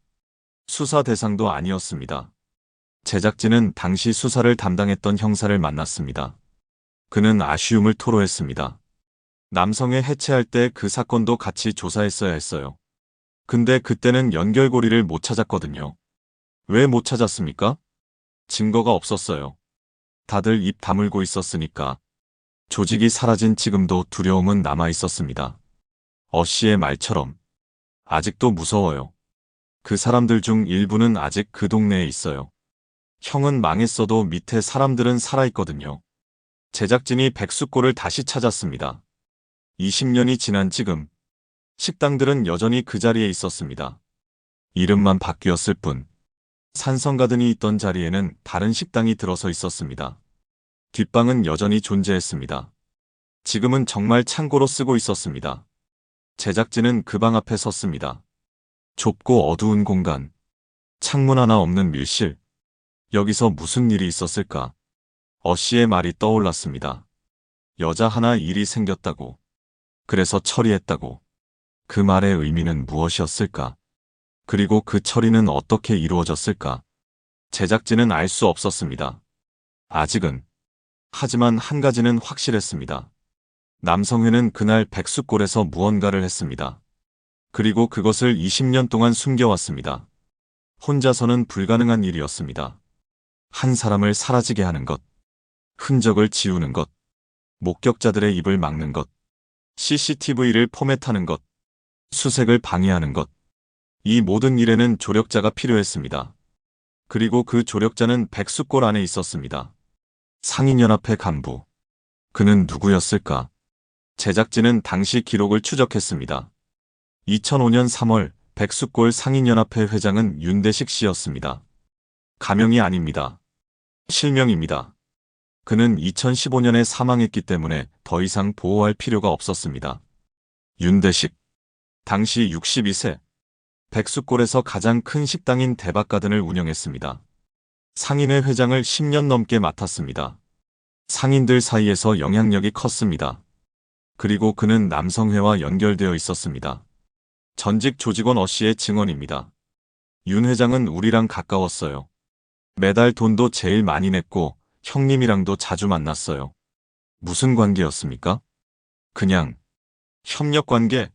수사 대상도 아니었습니다. 제작진은 당시 수사를 담당했던 형사를 만났습니다. 그는 아쉬움을 토로했습니다. 남성회 해체할 때 그 사건도 같이 조사했어야 했어요. 근데 그때는 연결고리를 못 찾았거든요. 왜 못 찾았습니까? 증거가 없었어요. 다들 입 다물고 있었으니까. 조직이 사라진 지금도 두려움은 남아 있었습니다. 어씨의 말처럼. 아직도 무서워요. 그 사람들 중 일부는 아직 그 동네에 있어요. 형은 망했어도 밑에 사람들은 살아있거든요. 제작진이 백숫골을 다시 찾았습니다. 20년이 지난 지금 식당들은 여전히 그 자리에 있었습니다. 이름만 바뀌었을 뿐. 산성가든이 있던 자리에는 다른 식당이 들어서 있었습니다. 뒷방은 여전히 존재했습니다. 지금은 정말 창고로 쓰고 있었습니다. 제작진은 그 방 앞에 섰습니다. 좁고 어두운 공간. 창문 하나 없는 밀실. 여기서 무슨 일이 있었을까? 어씨의 말이 떠올랐습니다. 여자 하나 일이 생겼다고. 그래서 처리했다고. 그 말의 의미는 무엇이었을까? 그리고 그 처리는 어떻게 이루어졌을까? 제작진은 알 수 없었습니다. 아직은. 하지만 한 가지는 확실했습니다. 남성회는 그날 백숫골에서 무언가를 했습니다. 그리고 그것을 20년 동안 숨겨왔습니다. 혼자서는 불가능한 일이었습니다. 한 사람을 사라지게 하는 것, 흔적을 지우는 것, 목격자들의 입을 막는 것, CCTV를 포맷하는 것, 수색을 방해하는 것. 이 모든 일에는 조력자가 필요했습니다. 그리고 그 조력자는 백숫골 안에 있었습니다. 상인연합회 간부. 그는 누구였을까? 제작진은 당시 기록을 추적했습니다. 2005년 3월 백숫골 상인연합회 회장은 윤대식 씨였습니다. 가명이 아닙니다. 실명입니다. 그는 2015년에 사망했기 때문에 더 이상 보호할 필요가 없었습니다. 윤대식. 당시 62세. 백숫골에서 가장 큰 식당인 대박가든을 운영했습니다. 상인회 회장을 10년 넘게 맡았습니다. 상인들 사이에서 영향력이 컸습니다. 그리고 그는 남성회와 연결되어 있었습니다. 전직 조직원 어 씨의 증언입니다. 윤 회장은 우리랑 가까웠어요. 매달 돈도 제일 많이 냈고 형님이랑도 자주 만났어요. 무슨 관계였습니까? 그냥 협력 관계.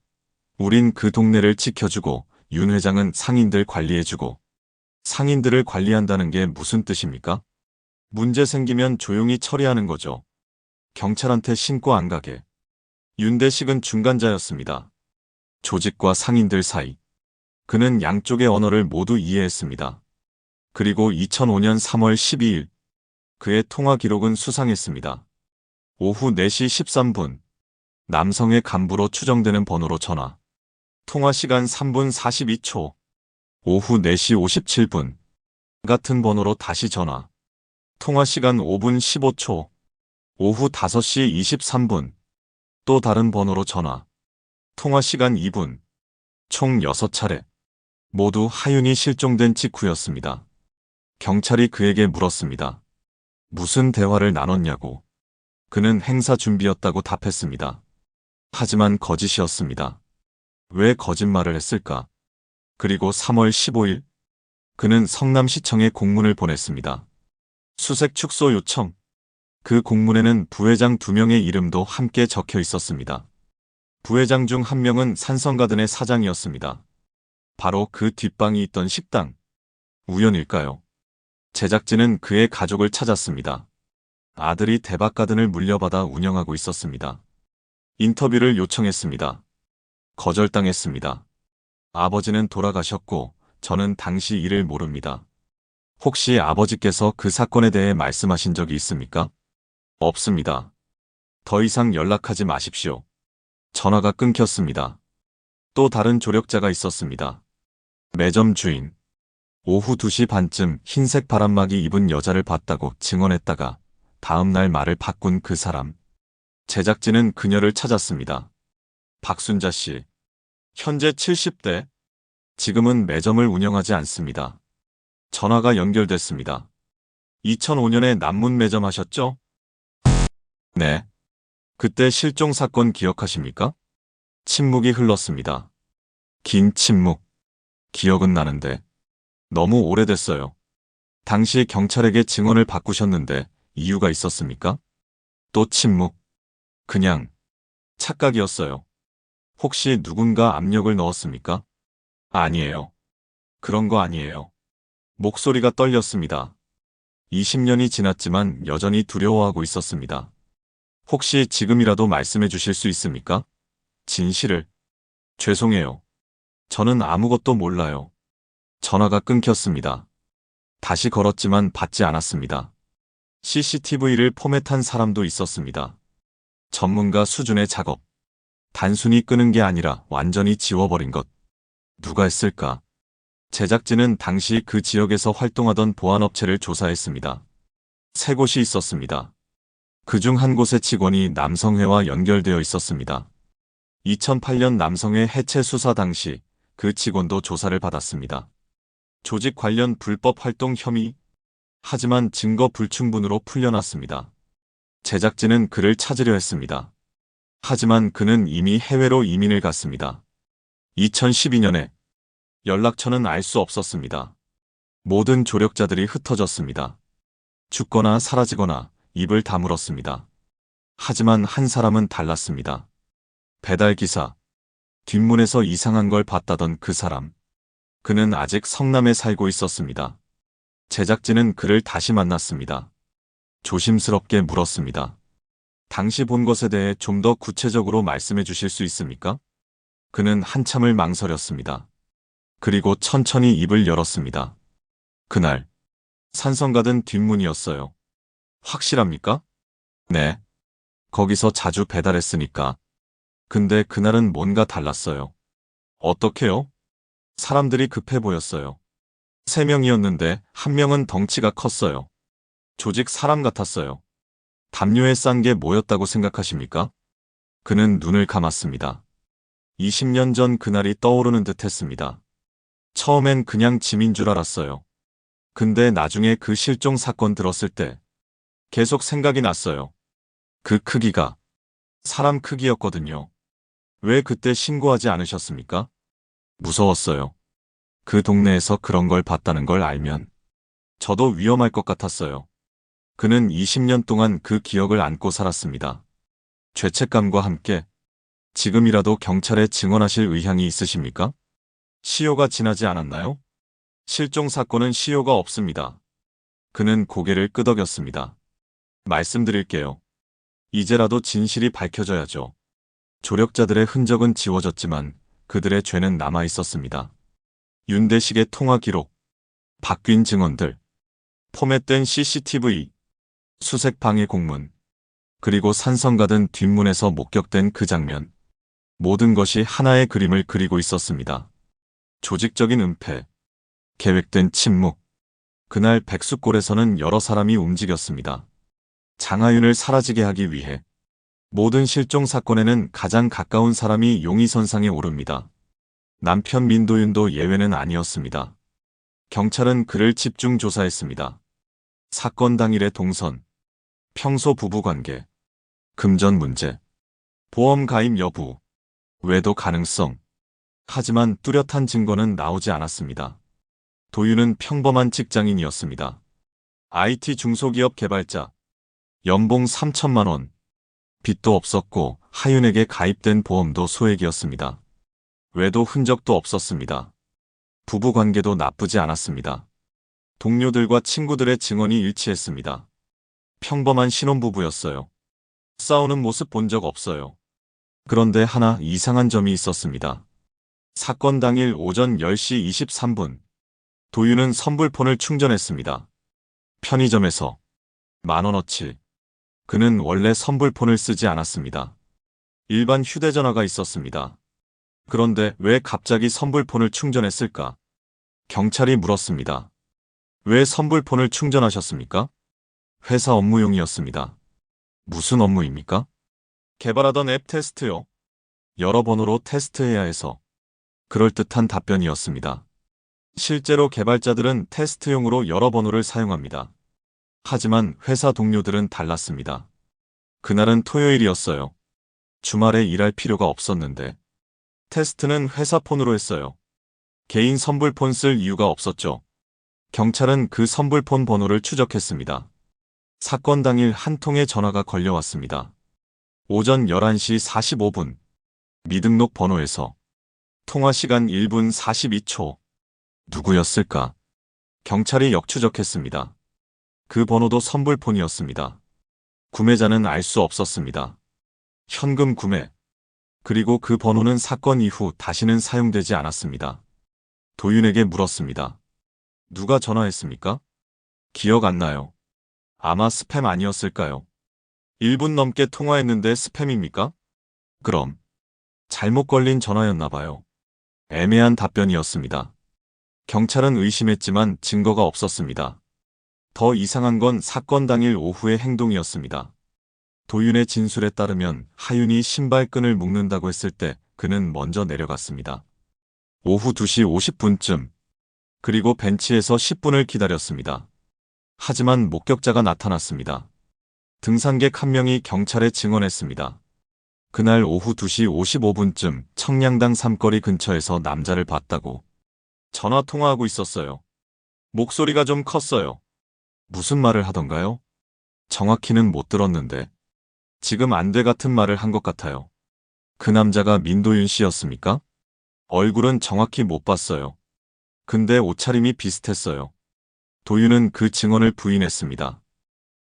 우린 그 동네를 지켜주고 윤 회장은 상인들 관리해주고. 상인들을 관리한다는 게 무슨 뜻입니까? 문제 생기면 조용히 처리하는 거죠. 경찰한테 신고 안 가게. 윤대식은 중간자였습니다. 조직과 상인들 사이. 그는 양쪽의 언어를 모두 이해했습니다. 그리고 2005년 3월 12일 그의 통화 기록은 수상했습니다. 오후 4시 13분 남성의 간부로 추정되는 번호로 전화. 통화 시간 3분 42초. 오후 4시 57분 같은 번호로 다시 전화. 통화 시간 5분 15초. 오후 5시 23분 또 다른 번호로 전화. 통화 시간 2분. 총 6차례. 모두 하윤이 실종된 직후였습니다. 경찰이 그에게 물었습니다. 무슨 대화를 나눴냐고. 그는 행사 준비였다고 답했습니다. 하지만 거짓이었습니다. 왜 거짓말을 했을까? 그리고 3월 15일 그는 성남시청에 공문을 보냈습니다. 수색 축소 요청. 그 공문에는 부회장 2명의 이름도 함께 적혀 있었습니다. 부회장 중 한 명은 산성가든의 사장이었습니다. 바로 그 뒷방이 있던 식당. 우연일까요? 제작진은 그의 가족을 찾았습니다. 아들이 대박가든을 물려받아 운영하고 있었습니다. 인터뷰를 요청했습니다. 거절당했습니다. 아버지는 돌아가셨고 저는 당시 일을 모릅니다. 혹시 아버지께서 그 사건에 대해 말씀하신 적이 있습니까? 없습니다. 더 이상 연락하지 마십시오. 전화가 끊겼습니다. 또 다른 조력자가 있었습니다. 매점 주인. 오후 2시 반쯤 흰색 바람막이 입은 여자를 봤다고 증언했다가 다음 날 말을 바꾼 그 사람. 제작진은 그녀를 찾았습니다. 박순자 씨. 현재 70대. 지금은 매점을 운영하지 않습니다. 전화가 연결됐습니다. 2005년에 남문 매점 하셨죠? 네. 그때 실종 사건 기억하십니까? 침묵이 흘렀습니다. 긴 침묵. 기억은 나는데 너무 오래됐어요. 당시 경찰에게 증언을 바꾸셨는데 이유가 있었습니까? 또 침묵. 그냥 착각이었어요. 혹시 누군가 압력을 넣었습니까? 아니에요. 그런 거 아니에요. 목소리가 떨렸습니다. 20년이 지났지만 여전히 두려워하고 있었습니다. 혹시 지금이라도 말씀해 주실 수 있습니까? 진실을. 죄송해요. 저는 아무것도 몰라요. 전화가 끊겼습니다. 다시 걸었지만 받지 않았습니다. CCTV를 포맷한 사람도 있었습니다. 전문가 수준의 작업. 단순히 끄는 게 아니라 완전히 지워버린 것. 누가 했을까? 제작진은 당시 그 지역에서 활동하던 보안업체를 조사했습니다. 3곳이 있었습니다. 그중 한 곳의 직원이 남성회와 연결되어 있었습니다. 2008년 남성회 해체 수사 당시 그 직원도 조사를 받았습니다. 조직 관련 불법 활동 혐의. 하지만 증거 불충분으로 풀려났습니다. 제작진은 그를 찾으려 했습니다. 하지만 그는 이미 해외로 이민을 갔습니다. 2012년에 연락처는 알 수 없었습니다. 모든 조력자들이 흩어졌습니다. 죽거나 사라지거나 입을 다물었습니다. 하지만 한 사람은 달랐습니다. 배달기사. 뒷문에서 이상한 걸 봤다던 그 사람. 그는 아직 성남에 살고 있었습니다. 제작진은 그를 다시 만났습니다. 조심스럽게 물었습니다. 당시 본 것에 대해 좀 더 구체적으로 말씀해 주실 수 있습니까? 그는 한참을 망설였습니다. 그리고 천천히 입을 열었습니다. 그날 산성가든 뒷문이었어요. 확실합니까? 네. 거기서 자주 배달했으니까. 근데 그날은 뭔가 달랐어요. 어떻게요? 사람들이 급해 보였어요. 3명이었는데 1명은 덩치가 컸어요. 조직 사람 같았어요. 담요에 싼 게 뭐였다고 생각하십니까? 그는 눈을 감았습니다. 20년 전 그날이 떠오르는 듯 했습니다. 처음엔 그냥 짐인 줄 알았어요. 근데 나중에 그 실종 사건 들었을 때 계속 생각이 났어요. 그 크기가 사람 크기였거든요. 왜 그때 신고하지 않으셨습니까? 무서웠어요. 그 동네에서 그런 걸 봤다는 걸 알면 저도 위험할 것 같았어요. 그는 20년 동안 그 기억을 안고 살았습니다. 죄책감과 함께 지금이라도 경찰에 증언하실 의향이 있으십니까? 시효가 지나지 않았나요? 실종 사건은 시효가 없습니다. 그는 고개를 끄덕였습니다. 말씀드릴게요. 이제라도 진실이 밝혀져야죠. 조력자들의 흔적은 지워졌지만 그들의 죄는 남아 있었습니다. 윤대식의 통화 기록, 바뀐 증언들, 포맷된 CCTV, 수색 방해 공문, 그리고 산성가든 뒷문에서 목격된 그 장면. 모든 것이 하나의 그림을 그리고 있었습니다. 조직적인 은폐, 계획된 침묵. 그날 백숫골에서는 여러 사람이 움직였습니다. 장하윤을 사라지게 하기 위해. 모든 실종 사건에는 가장 가까운 사람이 용의선상에 오릅니다. 남편 민도윤도 예외는 아니었습니다. 경찰은 그를 집중 조사했습니다. 사건 당일의 동선, 평소 부부관계, 금전 문제, 보험 가입 여부, 외도 가능성. 하지만 뚜렷한 증거는 나오지 않았습니다. 도윤은 평범한 직장인이었습니다. IT 중소기업 개발자, 연봉 3천만 원, 빚도 없었고 하윤에게 가입된 보험도 소액이었습니다. 외도 흔적도 없었습니다. 부부 관계도 나쁘지 않았습니다. 동료들과 친구들의 증언이 일치했습니다. 평범한 신혼부부였어요. 싸우는 모습 본 적 없어요. 그런데 하나 이상한 점이 있었습니다. 사건 당일 오전 10시 23분, 도윤은 선불폰을 충전했습니다. 편의점에서 10,000원어치. 그는 원래 선불폰을 쓰지 않았습니다. 일반 휴대전화가 있었습니다. 그런데 왜 갑자기 선불폰을 충전했을까? 경찰이 물었습니다. 왜 선불폰을 충전하셨습니까? 회사 업무용이었습니다. 무슨 업무입니까? 개발하던 앱 테스트요. 여러 번호로 테스트해야 해서. 그럴듯한 답변이었습니다. 실제로 개발자들은 테스트용으로 여러 번호를 사용합니다. 하지만 회사 동료들은 달랐습니다. 그날은 토요일이었어요. 주말에 일할 필요가 없었는데. 테스트는 회사 폰으로 했어요. 개인 선불폰 쓸 이유가 없었죠. 경찰은 그 선불폰 번호를 추적했습니다. 사건 당일 한 통의 전화가 걸려왔습니다. 오전 11시 45분. 미등록 번호에서. 통화 시간 1분 42초. 누구였을까? 경찰이 역추적했습니다. 그 번호도 선불폰이었습니다. 구매자는 알 수 없었습니다. 현금 구매. 그리고 그 번호는 사건 이후 다시는 사용되지 않았습니다. 도윤에게 물었습니다. 누가 전화했습니까? 기억 안 나요. 아마 스팸 아니었을까요? 1분 넘게 통화했는데 스팸입니까? 그럼 잘못 걸린 전화였나 봐요. 애매한 답변이었습니다. 경찰은 의심했지만 증거가 없었습니다. 더 이상한 건 사건 당일 오후의 행동이었습니다. 도윤의 진술에 따르면 하윤이 신발끈을 묶는다고 했을 때 그는 먼저 내려갔습니다. 오후 2시 50분쯤. 그리고 벤치에서 10분을 기다렸습니다. 하지만 목격자가 나타났습니다. 등산객 한 명이 경찰에 증언했습니다. 그날 오후 2시 55분쯤 청량당 삼거리 근처에서 남자를 봤다고. 전화 통화하고 있었어요. 목소리가 좀 컸어요. 무슨 말을 하던가요? 정확히는 못 들었는데. 지금 안 돼 같은 말을 한 것 같아요. 그 남자가 민도윤 씨였습니까? 얼굴은 정확히 못 봤어요. 근데 옷차림이 비슷했어요. 도윤은 그 증언을 부인했습니다.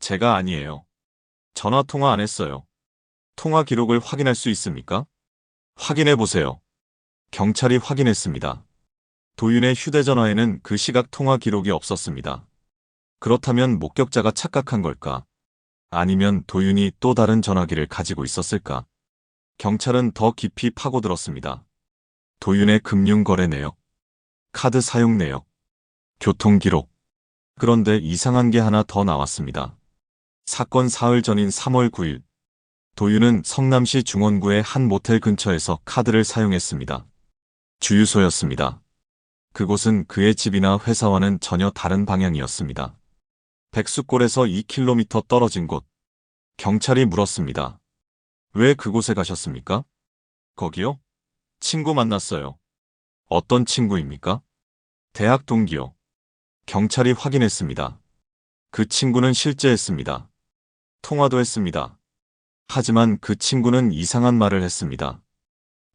제가 아니에요. 전화 통화 안 했어요. 통화 기록을 확인할 수 있습니까? 확인해 보세요. 경찰이 확인했습니다. 도윤의 휴대전화에는 그 시각 통화 기록이 없었습니다. 그렇다면 목격자가 착각한 걸까? 아니면 도윤이 또 다른 전화기를 가지고 있었을까? 경찰은 더 깊이 파고들었습니다. 도윤의 금융거래 내역, 카드 사용 내역, 교통기록. 그런데 이상한 게 하나 더 나왔습니다. 사건 사흘 전인 3월 9일, 도윤은 성남시 중원구의 한 모텔 근처에서 카드를 사용했습니다. 주유소였습니다. 그곳은 그의 집이나 회사와는 전혀 다른 방향이었습니다. 백수골에서 2km 떨어진 곳. 경찰이 물었습니다. 왜 그곳에 가셨습니까? 거기요? 친구 만났어요. 어떤 친구입니까? 대학 동기요. 경찰이 확인했습니다. 그 친구는 실제했습니다. 통화도 했습니다. 하지만 그 친구는 이상한 말을 했습니다.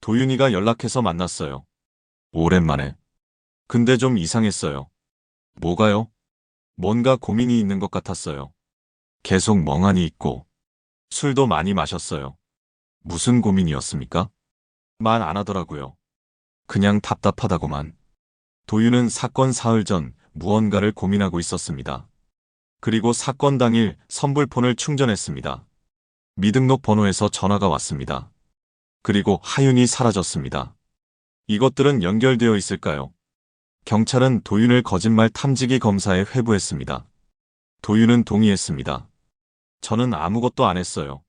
도윤이가 연락해서 만났어요. 오랜만에. 근데 좀 이상했어요. 뭐가요? 뭔가 고민이 있는 것 같았어요. 계속 멍하니 있고, 술도 많이 마셨어요. 무슨 고민이었습니까? 말 안 하더라고요. 그냥 답답하다고만. 도윤은 사건 사흘 전 무언가를 고민하고 있었습니다. 그리고 사건 당일 선불폰을 충전했습니다. 미등록 번호에서 전화가 왔습니다. 그리고 하윤이 사라졌습니다. 이것들은 연결되어 있을까요? 경찰은 도윤을 거짓말 탐지기 검사에 회부했습니다. 도윤은 동의했습니다. 저는 아무것도 안 했어요.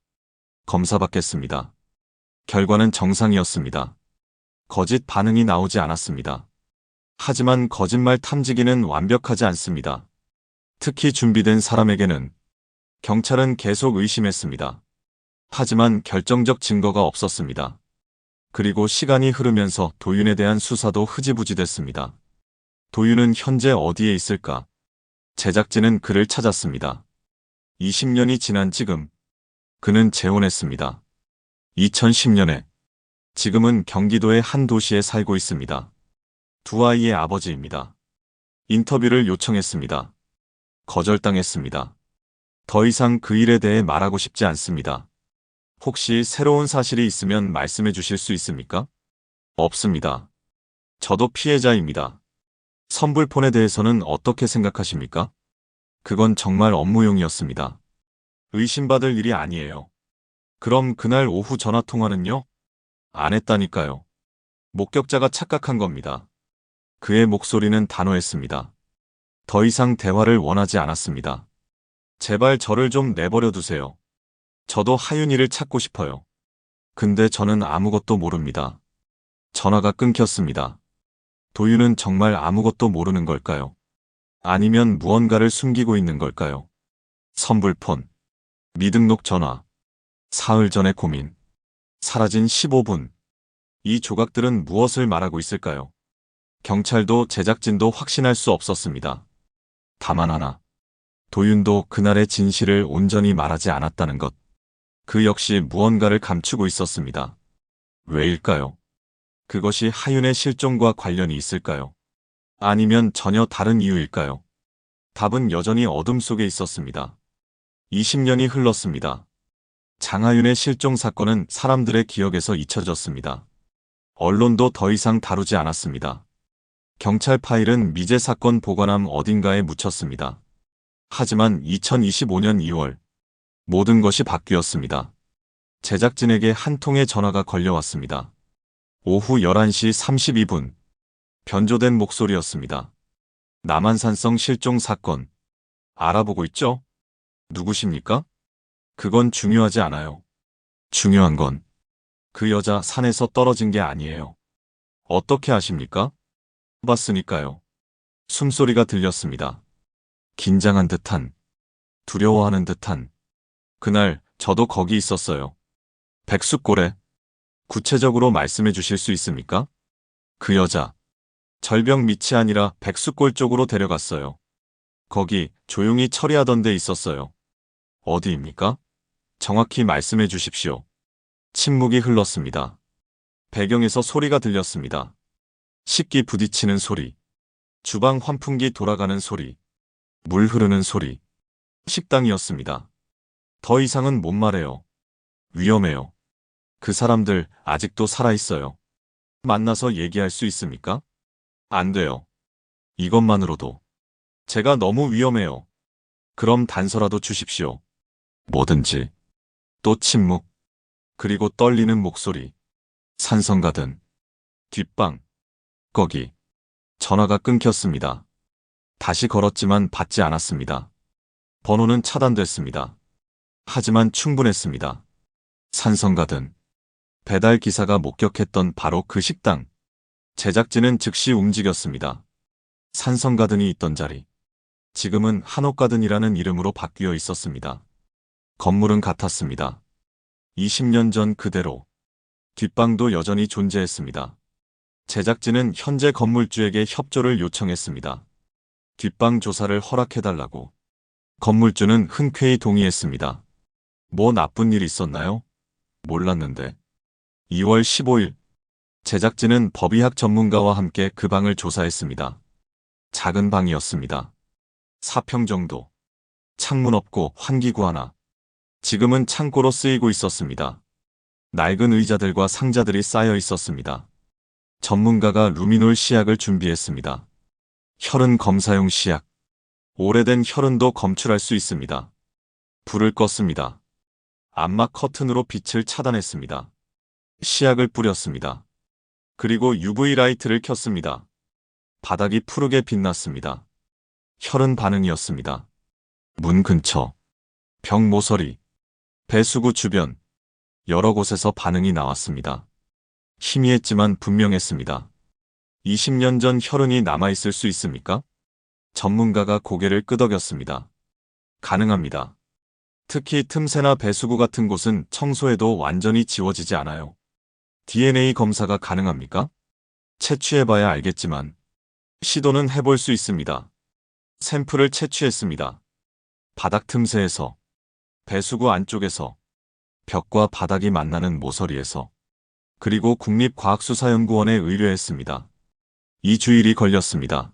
검사 받겠습니다. 결과는 정상이었습니다. 거짓 반응이 나오지 않았습니다. 하지만 거짓말 탐지기는 완벽하지 않습니다. 특히 준비된 사람에게는. 경찰은 계속 의심했습니다. 하지만 결정적 증거가 없었습니다. 그리고 시간이 흐르면서 도윤에 대한 수사도 흐지부지 됐습니다. 도윤은 현재 어디에 있을까? 제작진은 그를 찾았습니다. 20년이 지난 지금, 그는 재혼했습니다. 2010년에, 지금은 경기도의 한 도시에 살고 있습니다. 두 아이의 아버지입니다. 인터뷰를 요청했습니다. 거절당했습니다. 더 이상 그 일에 대해 말하고 싶지 않습니다. 혹시 새로운 사실이 있으면 말씀해 주실 수 있습니까? 없습니다. 저도 피해자입니다. 선불폰에 대해서는 어떻게 생각하십니까? 그건 정말 업무용이었습니다. 의심받을 일이 아니에요. 그럼 그날 오후 전화통화는요? 안 했다니까요. 목격자가 착각한 겁니다. 그의 목소리는 단호했습니다. 더 이상 대화를 원하지 않았습니다. 제발 저를 좀 내버려 두세요. 저도 하윤이를 찾고 싶어요. 근데 저는 아무것도 모릅니다. 전화가 끊겼습니다. 도윤은 정말 아무것도 모르는 걸까요? 아니면 무언가를 숨기고 있는 걸까요? 선불폰, 미등록 전화, 사흘 전의 고민, 사라진 15분. 이 조각들은 무엇을 말하고 있을까요? 경찰도 제작진도 확신할 수 없었습니다. 다만 하나, 도윤도 그날의 진실을 온전히 말하지 않았다는 것. 그 역시 무언가를 감추고 있었습니다. 왜일까요? 그것이 하윤의 실종과 관련이 있을까요? 아니면 전혀 다른 이유일까요? 답은 여전히 어둠 속에 있었습니다. 20년이 흘렀습니다. 장하윤의 실종 사건은 사람들의 기억에서 잊혀졌습니다. 언론도 더 이상 다루지 않았습니다. 경찰 파일은 미제 사건 보관함 어딘가에 묻혔습니다. 하지만 2025년 2월, 모든 것이 바뀌었습니다. 제작진에게 한 통의 전화가 걸려왔습니다. 오후 11시 32분. 변조된 목소리였습니다. 남한산성 실종 사건. 알아보고 있죠? 누구십니까? 그건 중요하지 않아요. 중요한 건 그 여자 산에서 떨어진 게 아니에요. 어떻게 아십니까? 봤으니까요. 숨소리가 들렸습니다. 긴장한 듯한, 두려워하는 듯한. 그날 저도 거기 있었어요. 백숫골에. 구체적으로 말씀해 주실 수 있습니까? 그 여자. 절벽 밑이 아니라 백숫골 쪽으로 데려갔어요. 거기 조용히 처리하던 데 있었어요. 어디입니까? 정확히 말씀해 주십시오. 침묵이 흘렀습니다. 배경에서 소리가 들렸습니다. 식기 부딪히는 소리. 주방 환풍기 돌아가는 소리. 물 흐르는 소리. 식당이었습니다. 더 이상은 못 말해요. 위험해요. 그 사람들 아직도 살아있어요. 만나서 얘기할 수 있습니까? 안 돼요. 이것만으로도. 제가 너무 위험해요. 그럼 단서라도 주십시오. 뭐든지. 또 침묵. 그리고 떨리는 목소리. 산성가든. 뒷방. 거기. 전화가 끊겼습니다. 다시 걸었지만 받지 않았습니다. 번호는 차단됐습니다. 하지만 충분했습니다. 산성가든. 배달 기사가 목격했던 바로 그 식당. 제작진은 즉시 움직였습니다. 산성가든이 있던 자리. 지금은 한옥가든이라는 이름으로 바뀌어 있었습니다. 건물은 같았습니다. 20년 전 그대로. 뒷방도 여전히 존재했습니다. 제작진은 현재 건물주에게 협조를 요청했습니다. 뒷방 조사를 허락해달라고. 건물주는 흔쾌히 동의했습니다. 뭐 나쁜 일 있었나요? 몰랐는데. 2월 15일. 제작진은 법의학 전문가와 함께 그 방을 조사했습니다. 작은 방이었습니다. 4평 정도. 창문 없고 환기구 하나. 지금은 창고로 쓰이고 있었습니다. 낡은 의자들과 상자들이 쌓여 있었습니다. 전문가가 루미놀 시약을 준비했습니다. 혈흔 검사용 시약. 오래된 혈흔도 검출할 수 있습니다. 불을 껐습니다. 암막 커튼으로 빛을 차단했습니다. 시약을 뿌렸습니다. 그리고 UV 라이트를 켰습니다. 바닥이 푸르게 빛났습니다. 혈흔 반응이었습니다. 문 근처, 벽 모서리, 배수구 주변, 여러 곳에서 반응이 나왔습니다. 희미했지만 분명했습니다. 20년 전 혈흔이 남아있을 수 있습니까? 전문가가 고개를 끄덕였습니다. 가능합니다. 특히 틈새나 배수구 같은 곳은 청소해도 완전히 지워지지 않아요. DNA 검사가 가능합니까? 채취해봐야 알겠지만 시도는 해볼 수 있습니다. 샘플을 채취했습니다. 바닥 틈새에서, 배수구 안쪽에서, 벽과 바닥이 만나는 모서리에서, 그리고 국립과학수사연구원에 의뢰했습니다. 2주일이 걸렸습니다.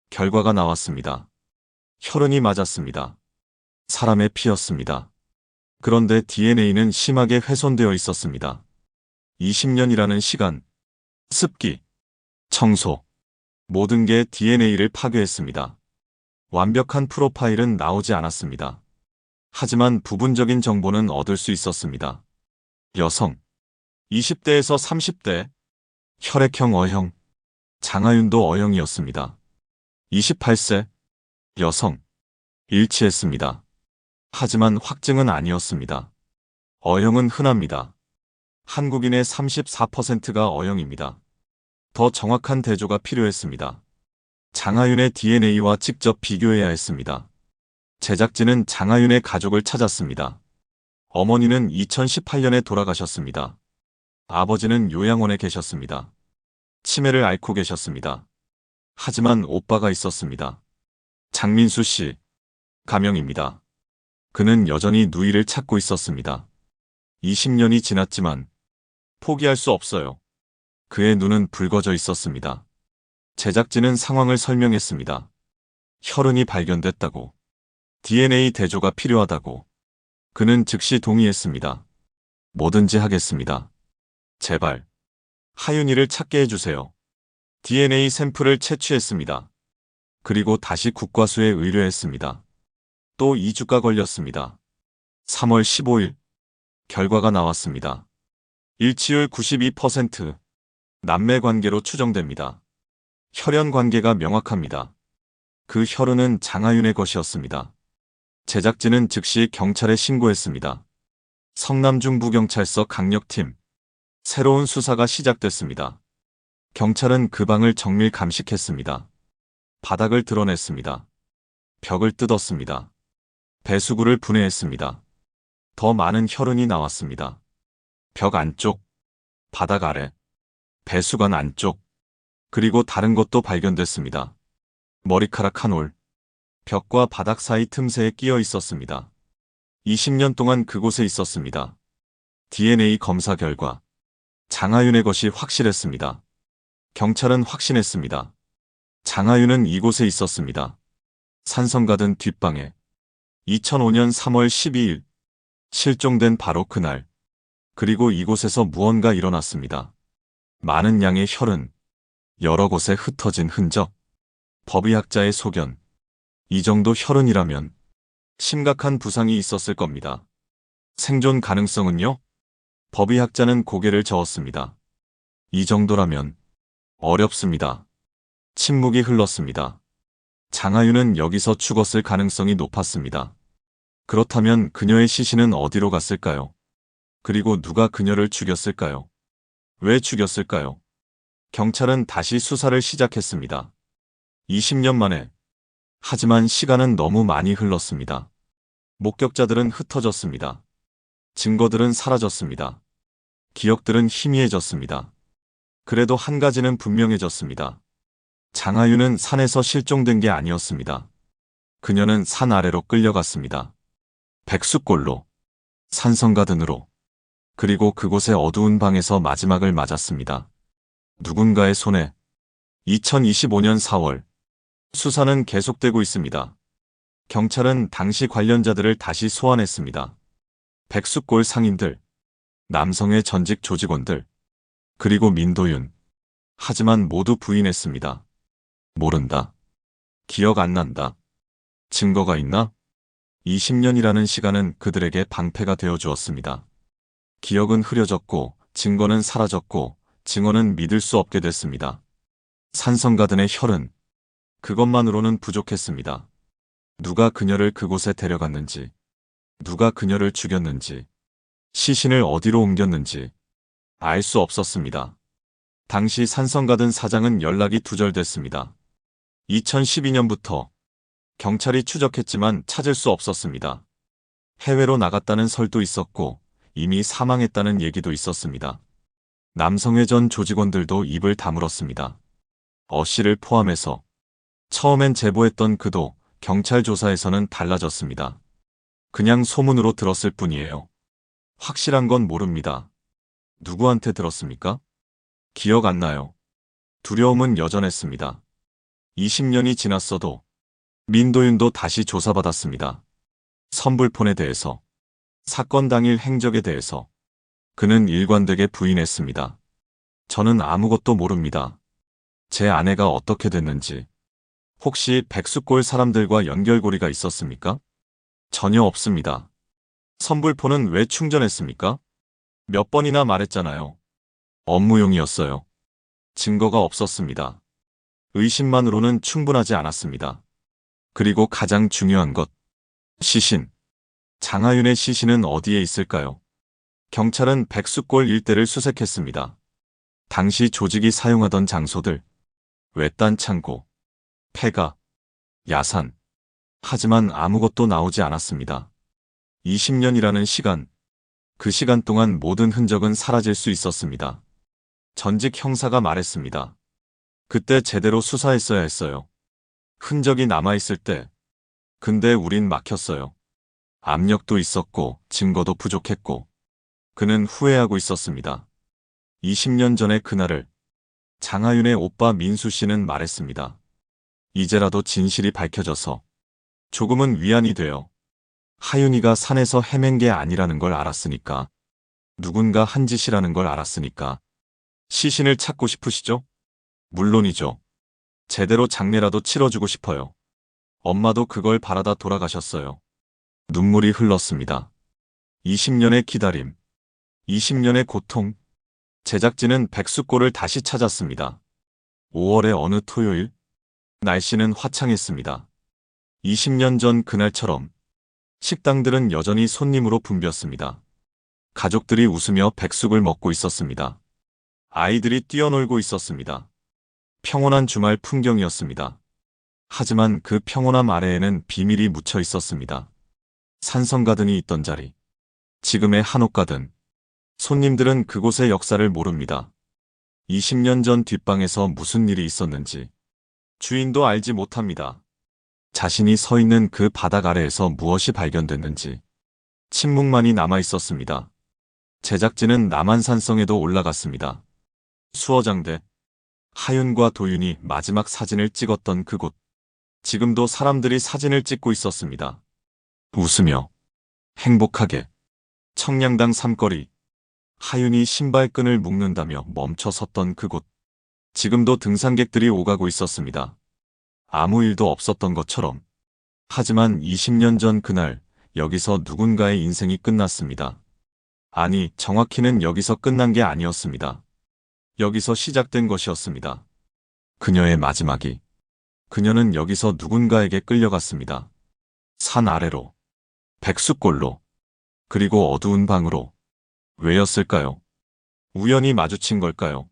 결과가 나왔습니다. 혈흔이 맞았습니다. 사람의 피였습니다. 그런데 DNA는 심하게 훼손되어 있었습니다. 20년이라는 시간, 습기, 청소, 모든 게 DNA를 파괴했습니다. 완벽한 프로파일은 나오지 않았습니다. 하지만 부분적인 정보는 얻을 수 있었습니다. 여성, 20대에서 30대, 혈액형 O형, 장하윤도 O형이었습니다. 28세, 여성, 일치했습니다. 하지만 확증은 아니었습니다. O형은 흔합니다. 한국인의 34%가 O형입니다. 더 정확한 대조가 필요했습니다. 장하윤의 DNA와 직접 비교해야 했습니다. 제작진은 장하윤의 가족을 찾았습니다. 어머니는 2018년에 돌아가셨습니다. 아버지는 요양원에 계셨습니다. 치매를 앓고 계셨습니다. 하지만 오빠가 있었습니다. 장민수 씨, 가명입니다. 그는 여전히 누이를 찾고 있었습니다. 20년이 지났지만 포기할 수 없어요. 그의 눈은 붉어져 있었습니다. 제작진은 상황을 설명했습니다. 혈흔이 발견됐다고. DNA 대조가 필요하다고. 그는 즉시 동의했습니다. 뭐든지 하겠습니다. 제발. 하윤이를 찾게 해주세요. DNA 샘플을 채취했습니다. 그리고 다시 국과수에 의뢰했습니다. 또 2주가 걸렸습니다. 3월 15일. 결과가 나왔습니다. 일치율 92%. 남매 관계로 추정됩니다. 혈연 관계가 명확합니다. 그 혈흔은 장하윤의 것이었습니다. 제작진은 즉시 경찰에 신고했습니다. 성남중부경찰서 강력팀. 새로운 수사가 시작됐습니다. 경찰은 그 방을 정밀 감식했습니다. 바닥을 드러냈습니다. 벽을 뜯었습니다. 배수구를 분해했습니다. 더 많은 혈흔이 나왔습니다. 벽 안쪽, 바닥 아래, 배수관 안쪽, 그리고 다른 것도 발견됐습니다. 머리카락 한 올, 벽과 바닥 사이 틈새에 끼어 있었습니다. 20년 동안 그곳에 있었습니다. DNA 검사 결과 장하윤의 것이 확실했습니다. 경찰은 확신했습니다. 장하윤은 이곳에 있었습니다. 산성가든 뒷방에. 2005년 3월 12일 실종된 바로 그날. 그리고 이곳에서 무언가 일어났습니다. 많은 양의 혈흔, 여러 곳에 흩어진 흔적, 법의학자의 소견. 이 정도 혈흔이라면 심각한 부상이 있었을 겁니다. 생존 가능성은요? 법의학자는 고개를 저었습니다. 이 정도라면 어렵습니다. 침묵이 흘렀습니다. 장하윤은 여기서 죽었을 가능성이 높았습니다. 그렇다면 그녀의 시신은 어디로 갔을까요? 그리고 누가 그녀를 죽였을까요? 왜 죽였을까요? 경찰은 다시 수사를 시작했습니다. 20년 만에. 하지만 시간은 너무 많이 흘렀습니다. 목격자들은 흩어졌습니다. 증거들은 사라졌습니다. 기억들은 희미해졌습니다. 그래도 한 가지는 분명해졌습니다. 장하윤은 산에서 실종된 게 아니었습니다. 그녀는 산 아래로 끌려갔습니다. 백수골로, 산성가든으로, 그리고 그곳의 어두운 방에서 마지막을 맞았습니다. 누군가의 손에. 2025년 4월. 수사는 계속되고 있습니다. 경찰은 당시 관련자들을 다시 소환했습니다. 백수골 상인들, 남성의 전직 조직원들, 그리고 민도윤. 하지만 모두 부인했습니다. 모른다. 기억 안 난다. 증거가 있나? 20년이라는 시간은 그들에게 방패가 되어 주었습니다. 기억은 흐려졌고, 증거는 사라졌고, 증언은 믿을 수 없게 됐습니다. 산성가든의 혈흔. 그것만으로는 부족했습니다. 누가 그녀를 그곳에 데려갔는지, 누가 그녀를 죽였는지, 시신을 어디로 옮겼는지 알 수 없었습니다. 당시 산성가든 사장은 연락이 두절됐습니다. 2012년부터 경찰이 추적했지만 찾을 수 없었습니다. 해외로 나갔다는 설도 있었고 이미 사망했다는 얘기도 있었습니다. 남성의 전 조직원들도 입을 다물었습니다. 어 씨를 포함해서. 처음엔 제보했던 그도 경찰 조사에서는 달라졌습니다. 그냥 소문으로 들었을 뿐이에요. 확실한 건 모릅니다. 누구한테 들었습니까? 기억 안 나요. 두려움은 여전했습니다. 20년이 지났어도 민도윤도 다시 조사받았습니다. 선불폰에 대해서, 사건 당일 행적에 대해서 그는 일관되게 부인했습니다. 저는 아무것도 모릅니다. 제 아내가 어떻게 됐는지, 혹시 백수골 사람들과 연결고리가 있었습니까? 전혀 없습니다. 선불폰은 왜 충전했습니까? 몇 번이나 말했잖아요. 업무용이었어요. 증거가 없었습니다. 의심만으로는 충분하지 않았습니다. 그리고 가장 중요한 것. 시신. 장하윤의 시신은 어디에 있을까요? 경찰은 백수골 일대를 수색했습니다. 당시 조직이 사용하던 장소들. 외딴 창고, 폐가, 야산. 하지만 아무것도 나오지 않았습니다. 20년이라는 시간. 그 시간 동안 모든 흔적은 사라질 수 있었습니다. 전직 형사가 말했습니다. 그때 제대로 수사했어야 했어요. 흔적이 남아있을 때. 근데 우린 막혔어요. 압력도 있었고 증거도 부족했고. 그는 후회하고 있었습니다. 20년 전의 그날을. 장하윤의 오빠 민수 씨는 말했습니다. 이제라도 진실이 밝혀져서 조금은 위안이 돼요. 하윤이가 산에서 헤맨 게 아니라는 걸 알았으니까. 누군가 한 짓이라는 걸 알았으니까. 시신을 찾고 싶으시죠? 물론이죠. 제대로 장례라도 치러주고 싶어요. 엄마도 그걸 바라다 돌아가셨어요. 눈물이 흘렀습니다. 20년의 기다림, 20년의 고통. 제작진은 백수골을 다시 찾았습니다. 5월의 어느 토요일, 날씨는 화창했습니다. 20년 전 그날처럼 식당들은 여전히 손님으로 붐볐습니다. 가족들이 웃으며 백숙을 먹고 있었습니다. 아이들이 뛰어놀고 있었습니다. 평온한 주말 풍경이었습니다. 하지만 그 평온함 아래에는 비밀이 묻혀 있었습니다. 산성가든이 있던 자리, 지금의 한옥가든. 손님들은 그곳의 역사를 모릅니다. 20년 전 뒷방에서 무슨 일이 있었는지 주인도 알지 못합니다. 자신이 서 있는 그 바닥 아래에서 무엇이 발견됐는지 침묵만이 남아 있었습니다. 제작진은 남한산성에도 올라갔습니다. 수어장대, 하윤과 도윤이 마지막 사진을 찍었던 그곳. 지금도 사람들이 사진을 찍고 있었습니다. 웃으며, 행복하게. 청량당 삼거리. 하윤이 신발끈을 묶는다며 멈춰 섰던 그곳. 지금도 등산객들이 오가고 있었습니다. 아무 일도 없었던 것처럼. 하지만 20년 전 그날, 여기서 누군가의 인생이 끝났습니다. 아니, 정확히는 여기서 끝난 게 아니었습니다. 여기서 시작된 것이었습니다. 그녀의 마지막이. 그녀는 여기서 누군가에게 끌려갔습니다. 산 아래로, 백수골로, 그리고 어두운 방으로. 왜였을까요? 우연히 마주친 걸까요?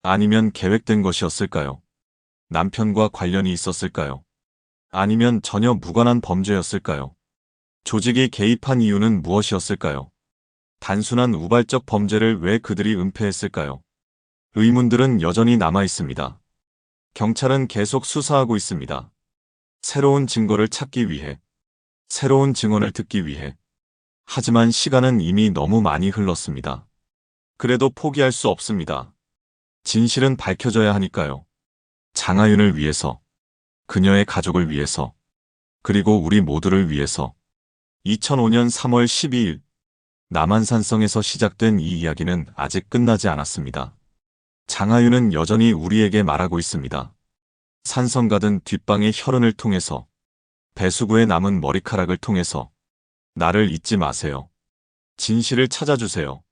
아니면 계획된 것이었을까요? 남편과 관련이 있었을까요? 아니면 전혀 무관한 범죄였을까요? 조직이 개입한 이유는 무엇이었을까요? 단순한 우발적 범죄를 왜 그들이 은폐했을까요? 의문들은 여전히 남아 있습니다. 경찰은 계속 수사하고 있습니다. 새로운 증거를 찾기 위해, 새로운 증언을 듣기 위해. 하지만 시간은 이미 너무 많이 흘렀습니다. 그래도 포기할 수 없습니다. 진실은 밝혀져야 하니까요. 장하윤을 위해서, 그녀의 가족을 위해서, 그리고 우리 모두를 위해서. 2005년 3월 12일, 남한산성에서 시작된 이 이야기는 아직 끝나지 않았습니다. 장하윤은 여전히 우리에게 말하고 있습니다. 산성 가든 뒷방의 혈흔을 통해서, 배수구에 남은 머리카락을 통해서, 나를 잊지 마세요. 진실을 찾아주세요.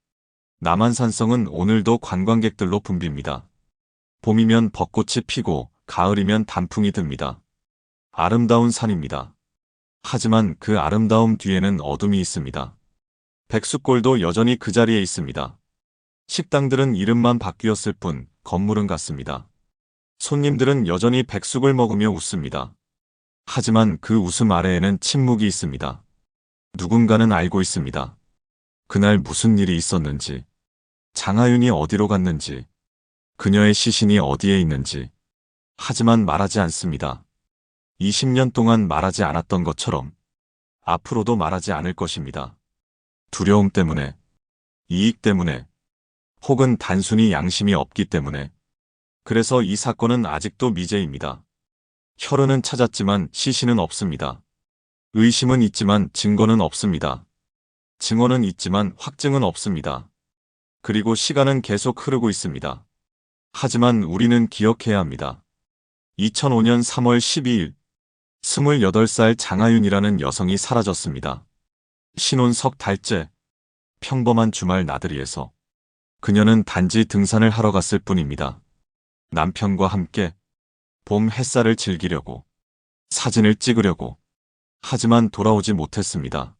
남한산성은 오늘도 관광객들로 붐빕니다. 봄이면 벚꽃이 피고 가을이면 단풍이 듭니다. 아름다운 산입니다. 하지만 그 아름다움 뒤에는 어둠이 있습니다. 백수골도 여전히 그 자리에 있습니다. 식당들은 이름만 바뀌었을 뿐 건물은 같습니다. 손님들은 여전히 백숙을 먹으며 웃습니다. 하지만 그 웃음 아래에는 침묵이 있습니다. 누군가는 알고 있습니다. 그날 무슨 일이 있었는지, 장하윤이 어디로 갔는지, 그녀의 시신이 어디에 있는지. 하지만 말하지 않습니다. 20년 동안 말하지 않았던 것처럼 앞으로도 말하지 않을 것입니다. 두려움 때문에, 이익 때문에, 혹은 단순히 양심이 없기 때문에. 그래서 이 사건은 아직도 미제입니다. 혈흔은 찾았지만 시신은 없습니다. 의심은 있지만 증거는 없습니다. 증언은 있지만 확증은 없습니다. 그리고 시간은 계속 흐르고 있습니다. 하지만 우리는 기억해야 합니다. 2005년 3월 12일, 28살 장하윤이라는 여성이 사라졌습니다. 신혼 석 달째, 평범한 주말 나들이에서. 그녀는 단지 등산을 하러 갔을 뿐입니다. 남편과 함께 봄 햇살을 즐기려고, 사진을 찍으려고. 하지만 돌아오지 못했습니다.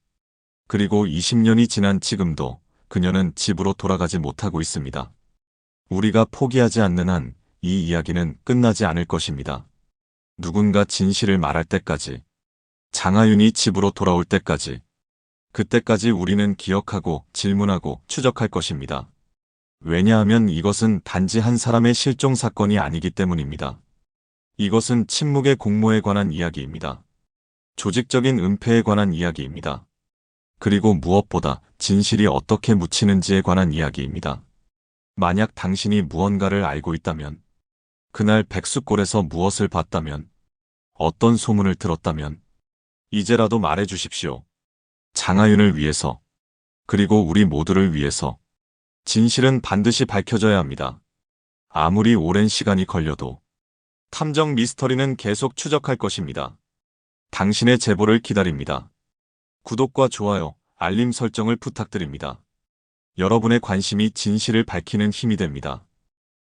그리고 20년이 지난 지금도 그녀는 집으로 돌아가지 못하고 있습니다. 우리가 포기하지 않는 한 이 이야기는 끝나지 않을 것입니다. 누군가 진실을 말할 때까지, 장하윤이 집으로 돌아올 때까지, 그때까지 우리는 기억하고 질문하고 추적할 것입니다. 왜냐하면 이것은 단지 한 사람의 실종 사건이 아니기 때문입니다. 이것은 침묵의 공모에 관한 이야기입니다. 조직적인 은폐에 관한 이야기입니다. 그리고 무엇보다 진실이 어떻게 묻히는지에 관한 이야기입니다. 만약 당신이 무언가를 알고 있다면, 그날 백수골에서 무엇을 봤다면, 어떤 소문을 들었다면, 이제라도 말해 주십시오. 장하윤을 위해서, 그리고 우리 모두를 위해서. 진실은 반드시 밝혀져야 합니다. 아무리 오랜 시간이 걸려도. 탐정 미스터리는 계속 추적할 것입니다. 당신의 제보를 기다립니다. 구독과 좋아요, 알림 설정을 부탁드립니다. 여러분의 관심이 진실을 밝히는 힘이 됩니다.